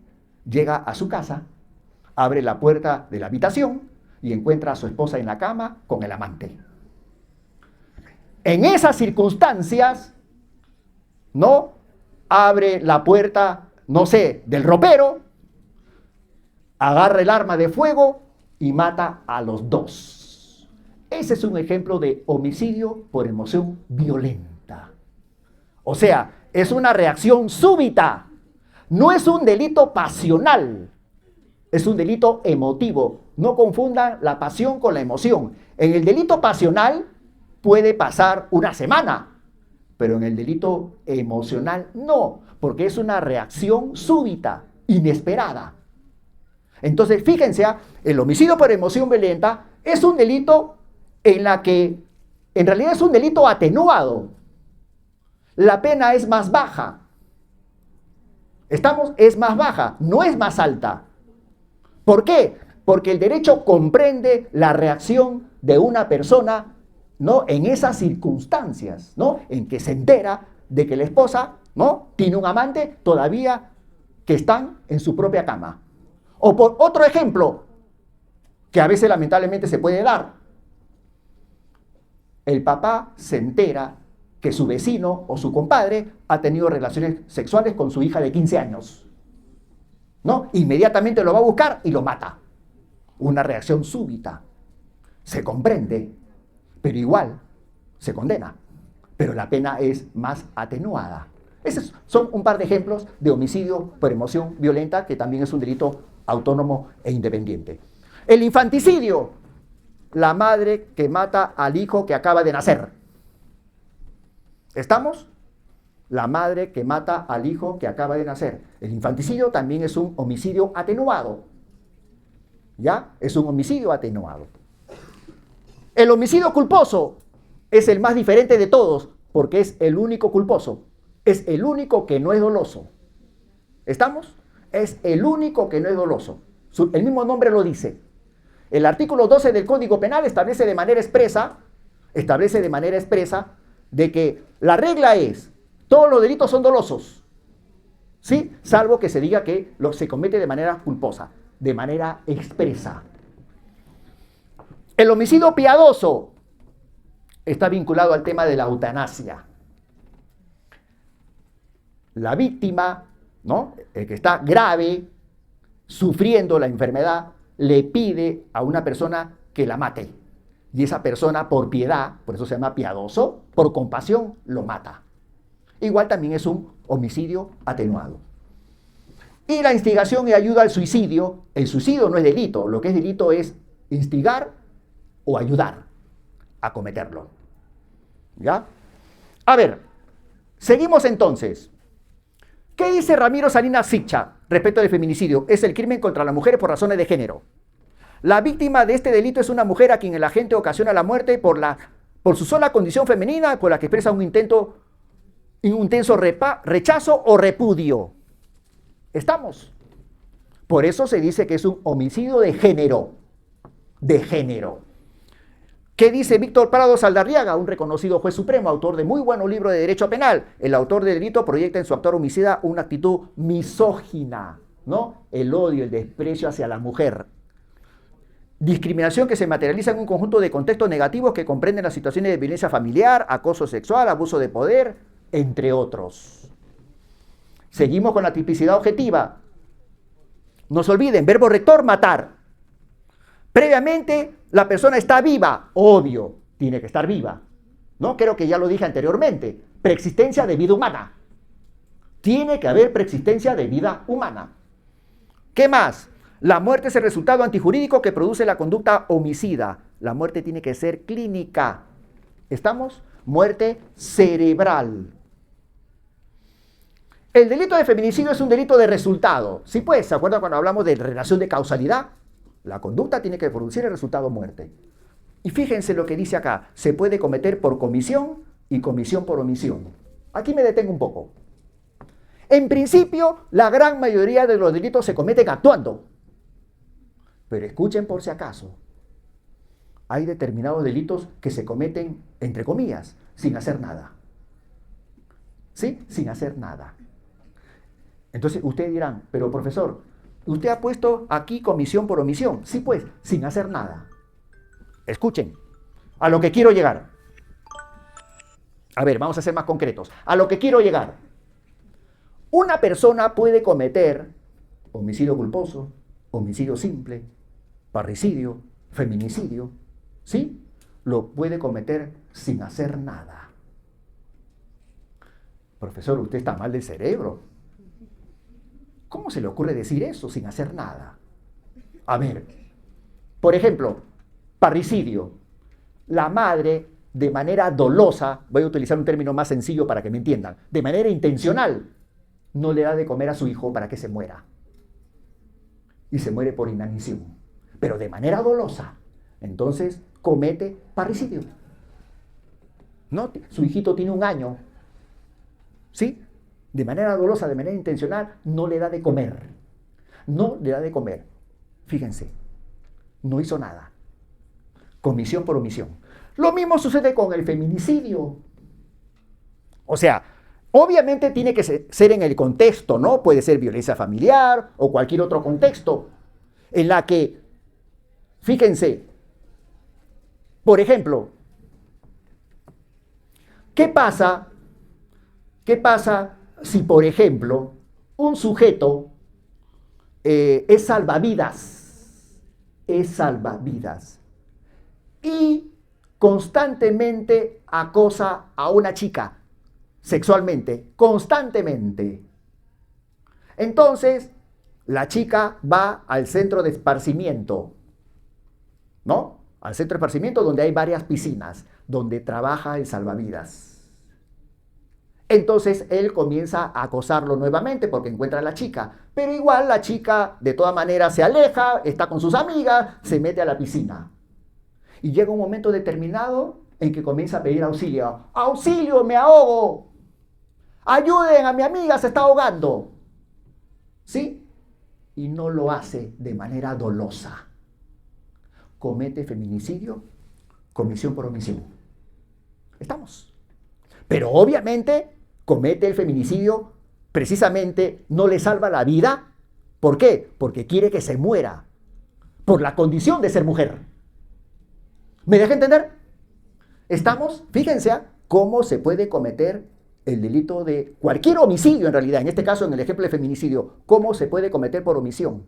Llega a su casa, abre la puerta de la habitación y encuentra a su esposa en la cama con el amante. En esas circunstancias, ¿no? Abre la puerta, no sé, del ropero, agarra el arma de fuego y mata a los dos. Ese es un ejemplo de homicidio por emoción violenta. O sea, es una reacción súbita. No es un delito pasional. Es un delito emotivo. No confundan la pasión con la emoción. En el delito pasional puede pasar una semana, pero en el delito emocional no, porque es una reacción súbita, inesperada. Entonces, fíjense, el homicidio por emoción violenta es un delito en la que en realidad es un delito atenuado. La pena es más baja. Es más baja, no es más alta. ¿Por qué? Porque el derecho comprende la reacción de una persona, ¿no? En esas circunstancias, ¿no? En que se entera de que la esposa, ¿no? Tiene un amante todavía que están en su propia cama. O por otro ejemplo, que a veces lamentablemente se puede dar. El papá se entera que su vecino o su compadre ha tenido relaciones sexuales con su hija de 15 años. ¿No? Inmediatamente lo va a buscar y lo mata. Una reacción súbita. Se comprende, pero igual se condena. Pero la pena es más atenuada. Esos son un par de ejemplos de homicidio por emoción violenta, que también es un delito autónomo e independiente. El infanticidio, la madre que mata al hijo que acaba de nacer. ¿Estamos? La madre que mata al hijo que acaba de nacer. El infanticidio también es un homicidio atenuado. ¿Ya? Es un homicidio atenuado. El homicidio culposo es el más diferente de todos, porque es el único culposo. Es el único que no es doloso. ¿Estamos? Es el único que no es doloso. El mismo nombre lo dice. El artículo 12 del Código Penal establece de manera expresa de que la regla es, todos los delitos son dolosos, ¿sí? Salvo que se diga que se comete de manera culposa, de manera expresa. El homicidio piadoso está vinculado al tema de la eutanasia. La víctima, ¿no? El que está grave, sufriendo la enfermedad, le pide a una persona que la mate. Y esa persona, por piedad, por eso se llama piadoso, por compasión, lo mata. Igual también es un homicidio atenuado. Y la instigación y ayuda al suicidio. El suicidio no es delito. Lo que es delito es instigar o ayudar a cometerlo. ¿Ya? A ver, seguimos entonces. ¿Qué dice Ramiro Salinas Sicha respecto del feminicidio? Es el crimen contra las mujeres por razones de género. La víctima de este delito es una mujer a quien el agente ocasiona la muerte por su sola condición femenina, por la que expresa un intenso rechazo o repudio. ¿Estamos? Por eso se dice que es un homicidio de género. De género. ¿Qué dice Víctor Prado Saldarriaga, un reconocido juez supremo, autor de muy buenos libros de derecho penal? El autor del delito proyecta en su actor homicida una actitud misógina, ¿no? El odio, el desprecio hacia la mujer. Discriminación que se materializa en un conjunto de contextos negativos que comprenden las situaciones de violencia familiar, acoso sexual, abuso de poder, entre otros. Seguimos con la tipicidad objetiva. No se olviden, verbo rector, matar. Previamente, la persona está viva, obvio, tiene que estar viva. ¿No? Creo que ya lo dije anteriormente. Preexistencia de vida humana. Tiene que haber preexistencia de vida humana. ¿Qué más? La muerte es el resultado antijurídico que produce la conducta homicida. La muerte tiene que ser clínica. ¿Estamos? Muerte cerebral. El delito de feminicidio es un delito de resultado. Sí, pues, ¿se acuerdan cuando hablamos de relación de causalidad? La conducta tiene que producir el resultado muerte. Y fíjense lo que dice acá. Se puede cometer por comisión y comisión por omisión. Aquí me detengo un poco. En principio, la gran mayoría de los delitos se cometen actuando. Pero escuchen por si acaso. Hay determinados delitos que se cometen, entre comillas, sin hacer nada. ¿Sí? Sin hacer nada. Entonces ustedes dirán, pero profesor, usted ha puesto aquí comisión por omisión. Sí, pues, sin hacer nada. Escuchen, a lo que quiero llegar. A ver, vamos a ser más concretos. A lo que quiero llegar. Una persona puede cometer homicidio culposo, homicidio simple, parricidio, feminicidio, ¿sí? Lo puede cometer sin hacer nada. Profesor, usted está mal del cerebro. ¿Cómo se le ocurre decir eso sin hacer nada? A ver, por ejemplo, parricidio. La madre, de manera dolosa, voy a utilizar un término más sencillo para que me entiendan, de manera intencional, no le da de comer a su hijo para que se muera. Y se muere por inanición. Pero de manera dolosa. Entonces comete parricidio. ¿No? Su hijito tiene 1 año. ¿Sí? De manera dolosa, de manera intencional, no le da de comer. No le da de comer. Fíjense, no hizo nada. Comisión por omisión. Lo mismo sucede con el feminicidio. O sea, obviamente tiene que ser en el contexto, ¿no? Puede ser violencia familiar o cualquier otro contexto en la que, fíjense, por ejemplo, ¿qué pasa si, por ejemplo, un sujeto es salvavidas y constantemente acosa a una chica sexualmente, constantemente? Entonces, la chica va al centro de esparcimiento, ¿no? Al centro de esparcimiento donde hay varias piscinas, donde trabaja el salvavidas. Entonces él comienza a acosarlo nuevamente porque encuentra a la chica. Pero igual la chica de todas maneras se aleja, está con sus amigas, se mete a la piscina. Y llega un momento determinado en que comienza a pedir auxilio. ¡Auxilio, me ahogo! ¡Ayuden a mi amiga, se está ahogando! ¿Sí? Y no lo hace de manera dolosa. Comete feminicidio, comisión por omisión. ¿Estamos? Pero obviamente comete el feminicidio, precisamente no le salva la vida. ¿Por qué? Porque quiere que se muera, por la condición de ser mujer. ¿Me deja entender? Estamos, fíjense, cómo se puede cometer el delito de cualquier homicidio en realidad, en este caso en el ejemplo de feminicidio, cómo se puede cometer por omisión.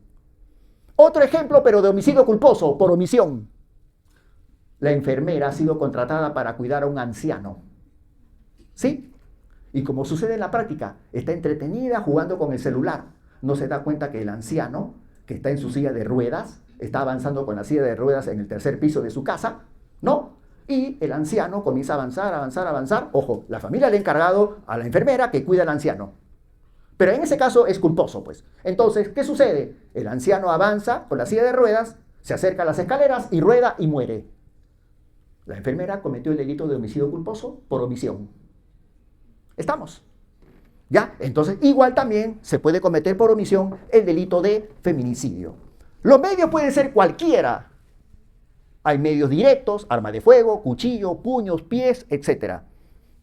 Otro ejemplo, pero de homicidio culposo, por omisión. La enfermera ha sido contratada para cuidar a un anciano. ¿Sí? Y como sucede en la práctica, está entretenida jugando con el celular. No se da cuenta que el anciano, que está en su silla de ruedas, está avanzando con la silla de ruedas en el 3er piso de su casa, ¿no? Y el anciano comienza a avanzar. Ojo, la familia le ha encargado a la enfermera que cuida al anciano. Pero en ese caso es culposo, pues. Entonces, ¿qué sucede? El anciano avanza con la silla de ruedas, se acerca a las escaleras y rueda y muere. La enfermera cometió el delito de homicidio culposo por omisión. ¿Estamos? ¿Ya? Entonces, igual también se puede cometer por omisión el delito de feminicidio. Los medios pueden ser cualquiera. Hay medios directos, arma de fuego, cuchillo, puños, pies, etc.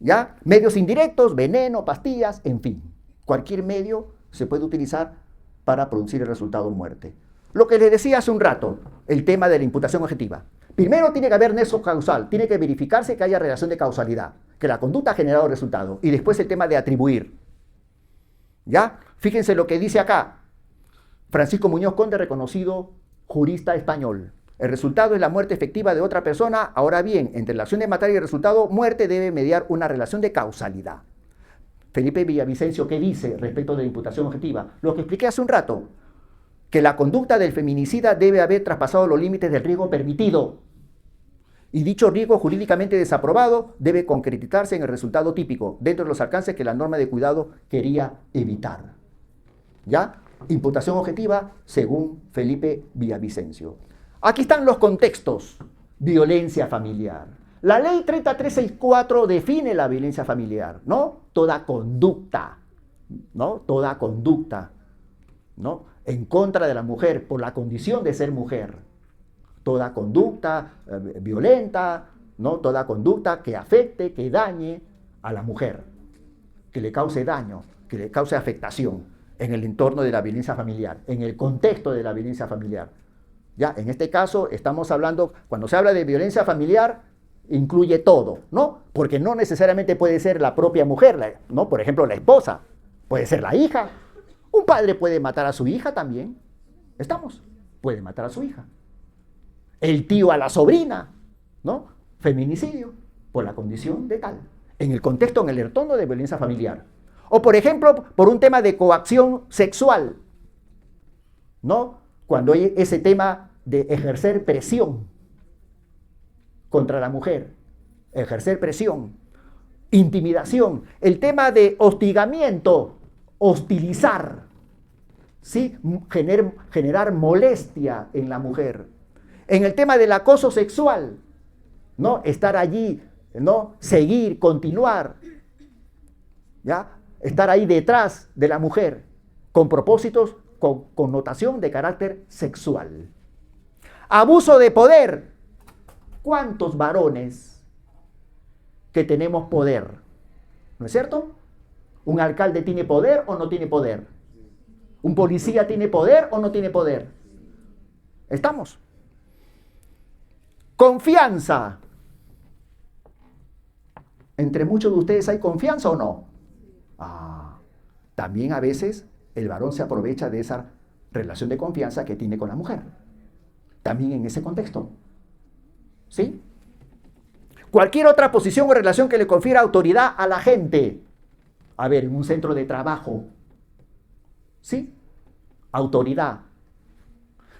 ¿Ya? Medios indirectos, veneno, pastillas, en fin. Cualquier medio se puede utilizar para producir el resultado muerte. Lo que les decía hace un rato, el tema de la imputación objetiva. Primero tiene que haber nexo causal, tiene que verificarse que haya relación de causalidad, que la conducta ha generado resultado. Y después el tema de atribuir. ¿Ya? Fíjense lo que dice acá. Francisco Muñoz Conde, reconocido jurista español. El resultado es la muerte efectiva de otra persona. Ahora bien, entre la acción de matar y el resultado, muerte debe mediar una relación de causalidad. Felipe Villavicencio, ¿qué dice respecto de la imputación objetiva? Lo que expliqué hace un rato, que la conducta del feminicida debe haber traspasado los límites del riesgo permitido. Y dicho riesgo jurídicamente desaprobado debe concretizarse en el resultado típico, dentro de los alcances que la norma de cuidado quería evitar. ¿Ya? Imputación objetiva según Felipe Villavicencio. Aquí están los contextos. Violencia familiar. La ley 3364 define la violencia familiar, ¿no? Toda conducta, ¿no? Toda conducta, ¿no? En contra de la mujer por la condición de ser mujer. Toda conducta violenta, ¿no? Toda conducta que afecte, que dañe a la mujer, que le cause daño, que le cause afectación en el entorno de la violencia familiar, en el contexto de la violencia familiar. Ya, en este caso estamos hablando, cuando se habla de violencia familiar, incluye todo, ¿no? Porque no necesariamente puede ser la propia mujer, ¿no? Por ejemplo, la esposa, puede ser la hija. Un padre puede matar a su hija también. Puede matar a su hija. El tío a la sobrina, ¿no? Feminicidio, por la condición de tal. En el contexto, en el entorno de violencia familiar. O, por ejemplo, por un tema de coacción sexual, ¿no? Cuando hay ese tema de ejercer presión contra la mujer, ejercer presión, intimidación, el tema de hostigamiento, hostilizar, ¿sí? Generar molestia en la mujer. En el tema del acoso sexual, ¿no? Estar allí, ¿no? Seguir, continuar, ¿ya? Estar ahí detrás de la mujer, con propósitos, con connotación de carácter sexual. Abuso de poder. ¿Cuántos varones que tenemos poder? ¿No es cierto? ¿Un alcalde tiene poder o no tiene poder? ¿Un policía tiene poder o no tiene poder? ¿Estamos? Confianza. ¿Entre muchos de ustedes hay confianza o no? También a veces el varón se aprovecha de esa relación de confianza que tiene con la mujer. También en ese contexto. ¿Sí? Cualquier otra posición o relación que le confiera autoridad a la gente. A ver, en un centro de trabajo. ¿Sí? Autoridad.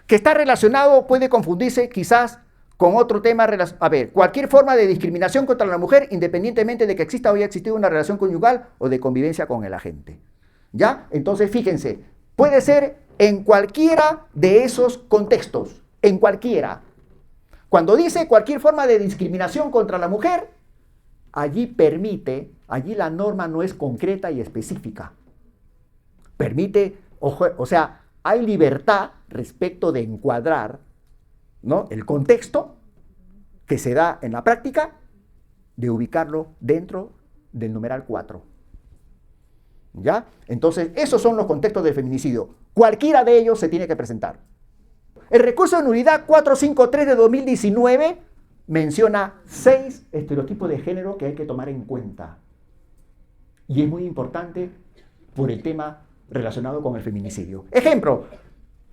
Que está relacionado, puede confundirse quizás con otro tema. A ver, cualquier forma de discriminación contra la mujer, independientemente de que exista o haya existido una relación conyugal o de convivencia con el agente. ¿Ya? Entonces, fíjense, puede ser en cualquiera de esos contextos, en cualquiera. Cuando dice cualquier forma de discriminación contra la mujer, allí la norma no es concreta y específica. Permite, o sea, hay libertad respecto de encuadrar, ¿no? El contexto que se da en la práctica, de ubicarlo dentro del numeral 4. ¿Ya? Entonces, esos son los contextos del feminicidio. Cualquiera de ellos se tiene que presentar. El recurso de nulidad 453 de 2019 menciona 6 estereotipos de género que hay que tomar en cuenta. Y es muy importante por el tema relacionado con el feminicidio. Ejemplo,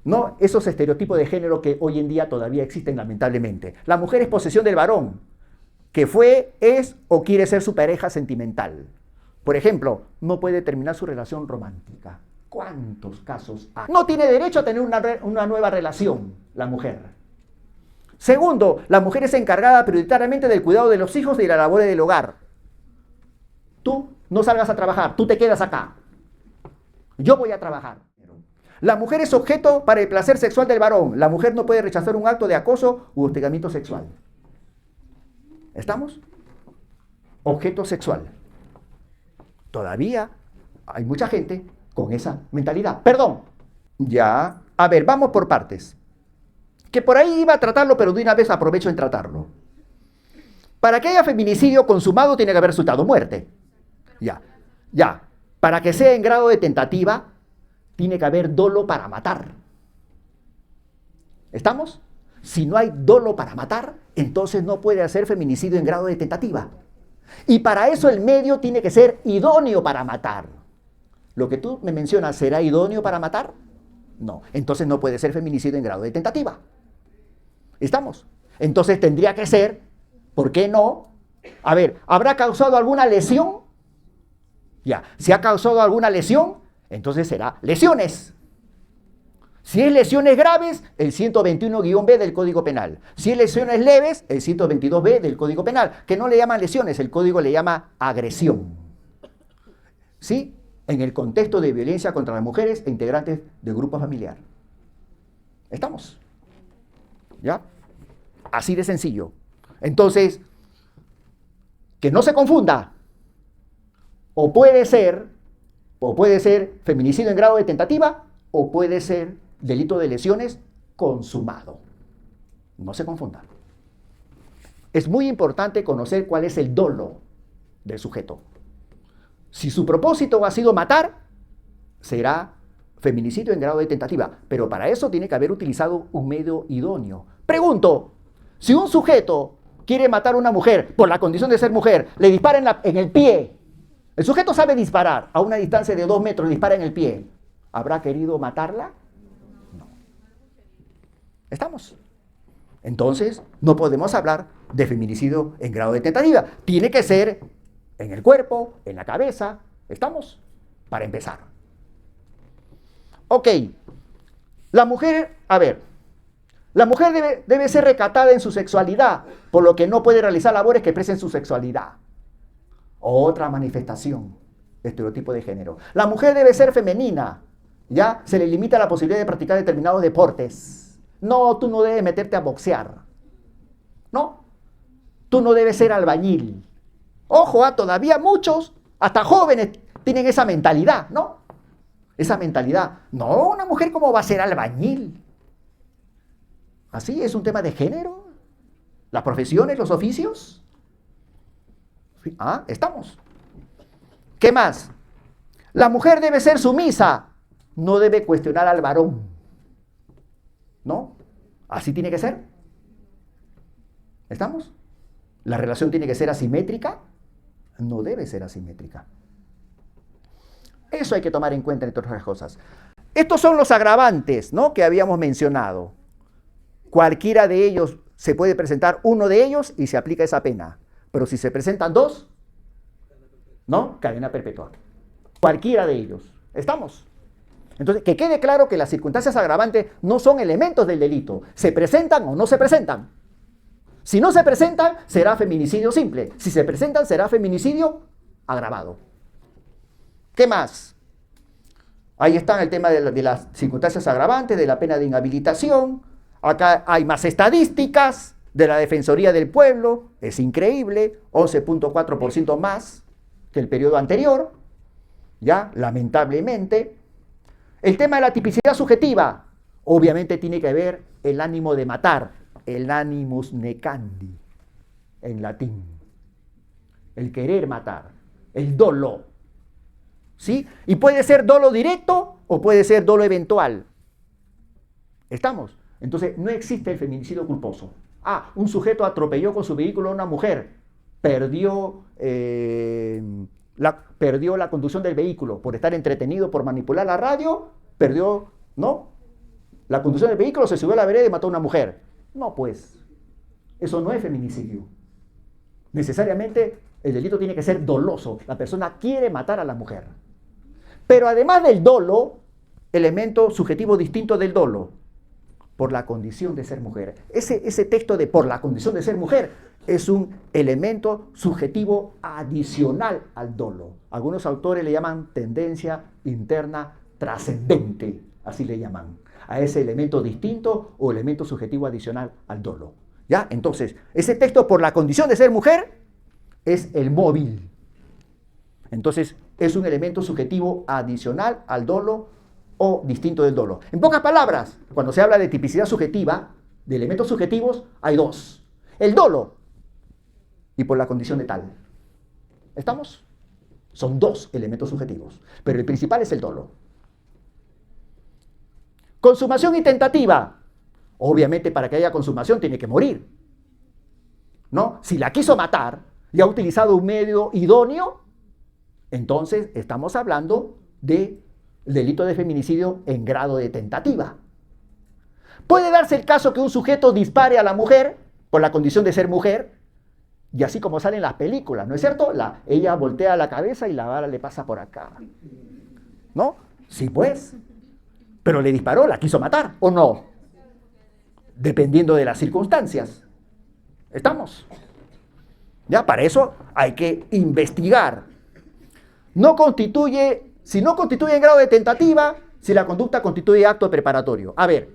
¿no? Esos estereotipos de género que hoy en día todavía existen lamentablemente. La mujer es posesión del varón, que fue, es o quiere ser su pareja sentimental. Por ejemplo, no puede terminar su relación romántica. ¿Cuántos casos hay? No tiene derecho a tener una nueva relación, la mujer. Segundo, la mujer es encargada prioritariamente del cuidado de los hijos y de la labor del hogar. Tú no salgas a trabajar, tú te quedas acá. Yo voy a trabajar. La mujer es objeto para el placer sexual del varón. La mujer no puede rechazar un acto de acoso u hostigamiento sexual. ¿Estamos? Objeto sexual. Todavía hay mucha gente con esa mentalidad. Perdón. Ya. A ver, vamos por partes. Que por ahí iba a tratarlo, pero de una vez aprovecho en tratarlo. Para que haya feminicidio consumado tiene que haber resultado muerte. Ya. Ya. Para que sea en grado de tentativa, tiene que haber dolo para matar. ¿Estamos? Si no hay dolo para matar, entonces no puede hacer feminicidio en grado de tentativa. Y para eso el medio tiene que ser idóneo para matar. Lo que tú me mencionas, ¿será idóneo para matar? No. Entonces no puede ser feminicidio en grado de tentativa. ¿Estamos? Entonces tendría que ser, ¿por qué no? A ver, ¿habrá causado alguna lesión? Ya, si ha causado alguna lesión, entonces será lesiones. Si es lesiones graves, el 121-B del Código Penal. Si es lesiones leves, el 122B del Código Penal, que no le llaman lesiones, el Código le llama agresión. ¿Sí? En el contexto de violencia contra las mujeres e integrantes del grupo familiar. ¿Estamos? ¿Ya? Así de sencillo. Entonces, que no se confunda. O puede ser feminicidio en grado de tentativa, o puede ser delito de lesiones consumado. No se confunda. Es muy importante conocer cuál es el dolo del sujeto. Si su propósito ha sido matar, será feminicidio en grado de tentativa, pero para eso tiene que haber utilizado un medio idóneo. Pregunto, si un sujeto quiere matar a una mujer por la condición de ser mujer, le dispara en el pie, el sujeto sabe disparar a una distancia de 2 metros, dispara en el pie, ¿habrá querido matarla? No. ¿Estamos? Entonces, no podemos hablar de feminicidio en grado de tentativa. Tiene que ser en el cuerpo, en la cabeza. ¿Estamos? Para empezar. Ok. La mujer debe ser recatada en su sexualidad, por lo que no puede realizar labores que expresen su sexualidad. Otra manifestación, estereotipo de género. La mujer debe ser femenina. Ya se le limita la posibilidad de practicar determinados deportes. No, tú no debes meterte a boxear. No, tú no debes ser albañil. Ojo, todavía muchos, hasta jóvenes, tienen esa mentalidad, ¿no? Esa mentalidad. No, una mujer ¿cómo va a ser albañil? ¿Así es un tema de género? ¿Las profesiones, los oficios? Estamos. ¿Qué más? La mujer debe ser sumisa, no debe cuestionar al varón. ¿No? ¿Así tiene que ser? ¿Estamos? ¿La relación tiene que ser asimétrica? No debe ser asimétrica. Eso hay que tomar en cuenta entre otras cosas. Estos son los agravantes, ¿no?, que habíamos mencionado. Cualquiera de ellos, se puede presentar uno de ellos y se aplica esa pena. Pero si se presentan dos, ¿no?, cadena perpetua. Cualquiera de ellos. ¿Estamos? Entonces, que quede claro que las circunstancias agravantes no son elementos del delito. ¿Se presentan o no se presentan? Si no se presentan, será feminicidio simple. Si se presentan, será feminicidio agravado. ¿Qué más? Ahí está el tema de las circunstancias agravantes, de la pena de inhabilitación. Acá hay más estadísticas de la Defensoría del Pueblo. Es increíble, 11.4% más que el periodo anterior. Ya, lamentablemente. El tema de la tipicidad subjetiva. Obviamente tiene que haber el ánimo de matar, el animus necandi, en latín. El querer matar, el dolo. ¿Sí? Y puede ser dolo directo o puede ser dolo eventual. ¿Estamos? Entonces, no existe el feminicidio culposo. Un sujeto atropelló con su vehículo a una mujer, perdió la conducción del vehículo por estar entretenido, por manipular la radio, perdió, ¿no?, la conducción del vehículo, se subió a la vereda y mató a una mujer. No, pues, eso no es feminicidio. Necesariamente el delito tiene que ser doloso. La persona quiere matar a la mujer. Pero además del dolo, elemento subjetivo distinto del dolo, por la condición de ser mujer. Ese texto de por la condición de ser mujer es un elemento subjetivo adicional al dolo. Algunos autores le llaman tendencia interna trascendente, así le llaman, a ese elemento distinto o elemento subjetivo adicional al dolo. ¿Ya? Entonces, ese texto por la condición de ser mujer es el móvil. Entonces, es un elemento subjetivo adicional al dolo o distinto del dolo. En pocas palabras, cuando se habla de tipicidad subjetiva, de elementos subjetivos, hay dos. El dolo y por la condición de tal. ¿Estamos? Son dos elementos subjetivos, pero el principal es el dolo. Consumación y tentativa. Obviamente para que haya consumación tiene que morir, ¿no? Si la quiso matar y ha utilizado un medio idóneo, entonces estamos hablando de delito de feminicidio en grado de tentativa. Puede darse el caso que un sujeto dispare a la mujer por la condición de ser mujer, y así como sale en las películas, ¿no es cierto? Ella voltea la cabeza y la bala le pasa por acá, ¿no? Sí, pues. Pero le disparó, la quiso matar, ¿o no? Dependiendo de las circunstancias. ¿Estamos? Ya, para eso hay que investigar. Si no constituye en grado de tentativa, si la conducta constituye acto preparatorio. A ver,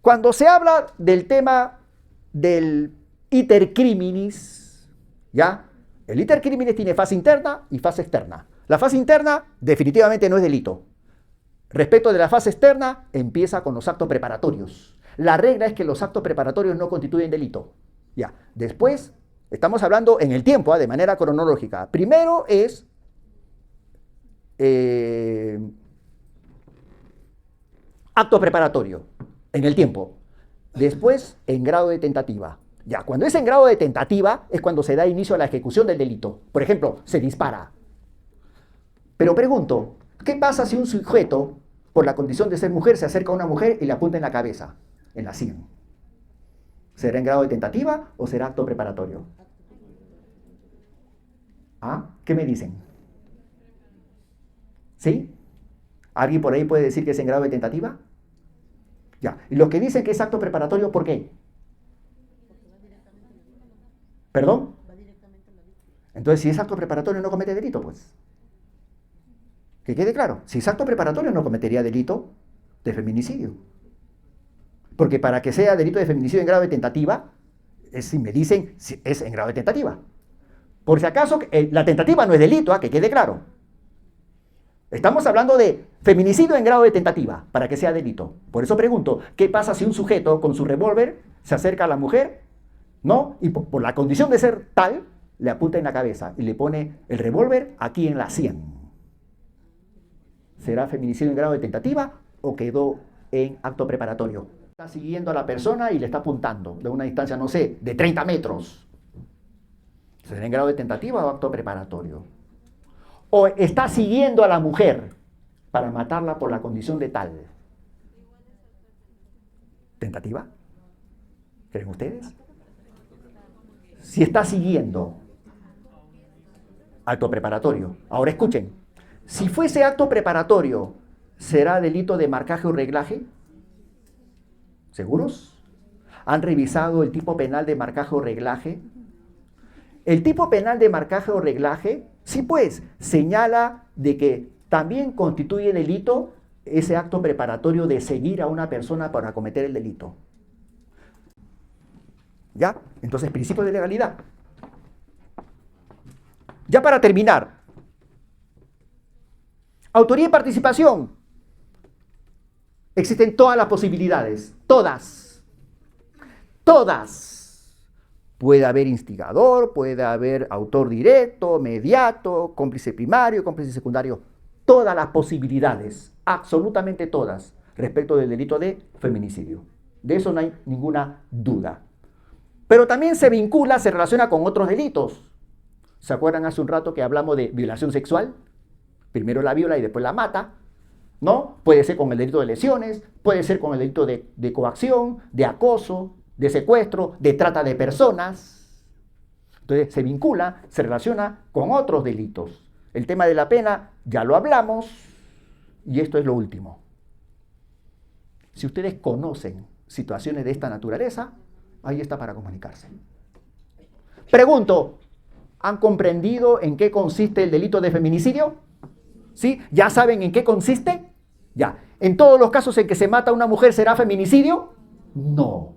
cuando se habla del tema del iter criminis, ¿ya? El iter criminis tiene fase interna y fase externa. La fase interna definitivamente no es delito. Respecto de la fase externa, empieza con los actos preparatorios. La regla es que los actos preparatorios no constituyen delito. Ya. Después, estamos hablando en el tiempo, de manera cronológica. Primero es acto preparatorio, en el tiempo. Después, en grado de tentativa. Ya, cuando es en grado de tentativa, es cuando se da inicio a la ejecución del delito. Por ejemplo, se dispara. Pero pregunto, ¿qué pasa si un sujeto, por la condición de ser mujer, se acerca a una mujer y le apunta en la cabeza, en la sien? ¿Será en grado de tentativa o será acto preparatorio? ¿Ah? ¿Qué me dicen? ¿Sí? ¿Alguien por ahí puede decir que es en grado de tentativa? Ya. ¿Y los que dicen que es acto preparatorio, por qué? ¿Perdón? Entonces, si es acto preparatorio, no comete delito, pues. Que quede claro, si es acto preparatorio, no cometería delito de feminicidio. Porque para que sea delito de feminicidio en grado de tentativa, si me dicen, es en grado de tentativa. Por si acaso, la tentativa no es delito, que quede claro. Estamos hablando de feminicidio en grado de tentativa, para que sea delito. Por eso pregunto, ¿qué pasa si un sujeto con su revólver se acerca a la mujer, ¿no? Y por la condición de ser tal, le apunta en la cabeza y le pone el revólver aquí en la sien? ¿Será feminicidio en grado de tentativa o quedó en acto preparatorio? Está siguiendo a la persona y le está apuntando de una distancia, no sé, de 30 metros. ¿Será en grado de tentativa o acto preparatorio? ¿O está siguiendo a la mujer para matarla por la condición de tal? ¿Tentativa? ¿Creen ustedes? Si está siguiendo, acto preparatorio. Ahora escuchen, si fuese acto preparatorio, ¿será delito de marcaje o reglaje? ¿Seguros? ¿Han revisado el tipo penal de marcaje o reglaje? El tipo penal de marcaje o reglaje, sí pues, señala de que también constituye delito ese acto preparatorio de seguir a una persona para cometer el delito. ¿Ya? Entonces, principio de legalidad. Ya para terminar, autoría y participación. Existen todas las posibilidades, todas. Puede haber instigador, puede haber autor directo, mediato, cómplice primario, cómplice secundario. Todas las posibilidades, absolutamente todas, respecto del delito de feminicidio. De eso no hay ninguna duda. Pero también se vincula, se relaciona con otros delitos. ¿Se acuerdan hace un rato que hablamos de violación sexual? Primero la viola y después la mata, ¿no? Puede ser con el delito de lesiones, puede ser con el delito de coacción, de acoso, de secuestro, de trata de personas. Entonces se vincula, se relaciona con otros delitos. El tema de la pena ya lo hablamos y esto es lo último. Si ustedes conocen situaciones de esta naturaleza, ahí está para comunicarse. Pregunto, ¿han comprendido en qué consiste el delito de feminicidio? ¿Sí? ¿Ya saben en qué consiste? Ya. ¿En todos los casos en que se mata a una mujer será feminicidio? No.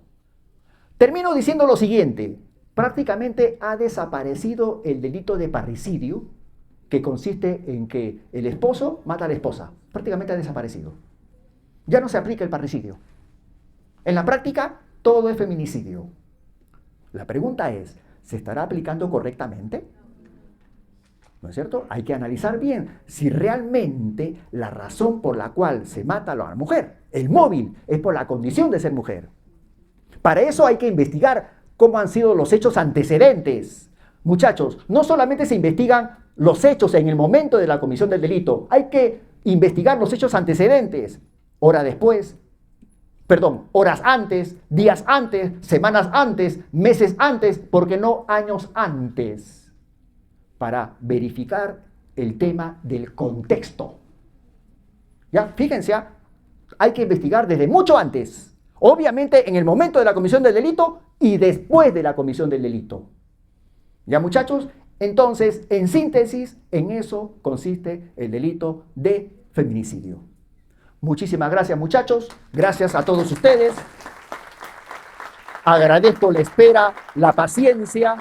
Termino diciendo lo siguiente. Prácticamente ha desaparecido el delito de parricidio, que consiste en que el esposo mata a la esposa. Prácticamente ha desaparecido. Ya no se aplica el parricidio. En la práctica, todo es feminicidio. La pregunta es, ¿se estará aplicando correctamente? ¿No es cierto? Hay que analizar bien si realmente la razón por la cual se mata a la mujer, el móvil, es por la condición de ser mujer. Para eso hay que investigar cómo han sido los hechos antecedentes. Muchachos, no solamente se investigan los hechos en el momento de la comisión del delito, hay que investigar los hechos antecedentes, horas antes, días antes, semanas antes, meses antes, ¿por qué no años antes? Para verificar el tema del contexto. ¿Ya? Fíjense, hay que investigar desde mucho antes. Obviamente en el momento de la comisión del delito y después de la comisión del delito. ¿Ya, muchachos? Entonces, en síntesis, en eso consiste el delito de feminicidio. Muchísimas gracias, muchachos. Gracias a todos ustedes. Agradezco la espera, la paciencia.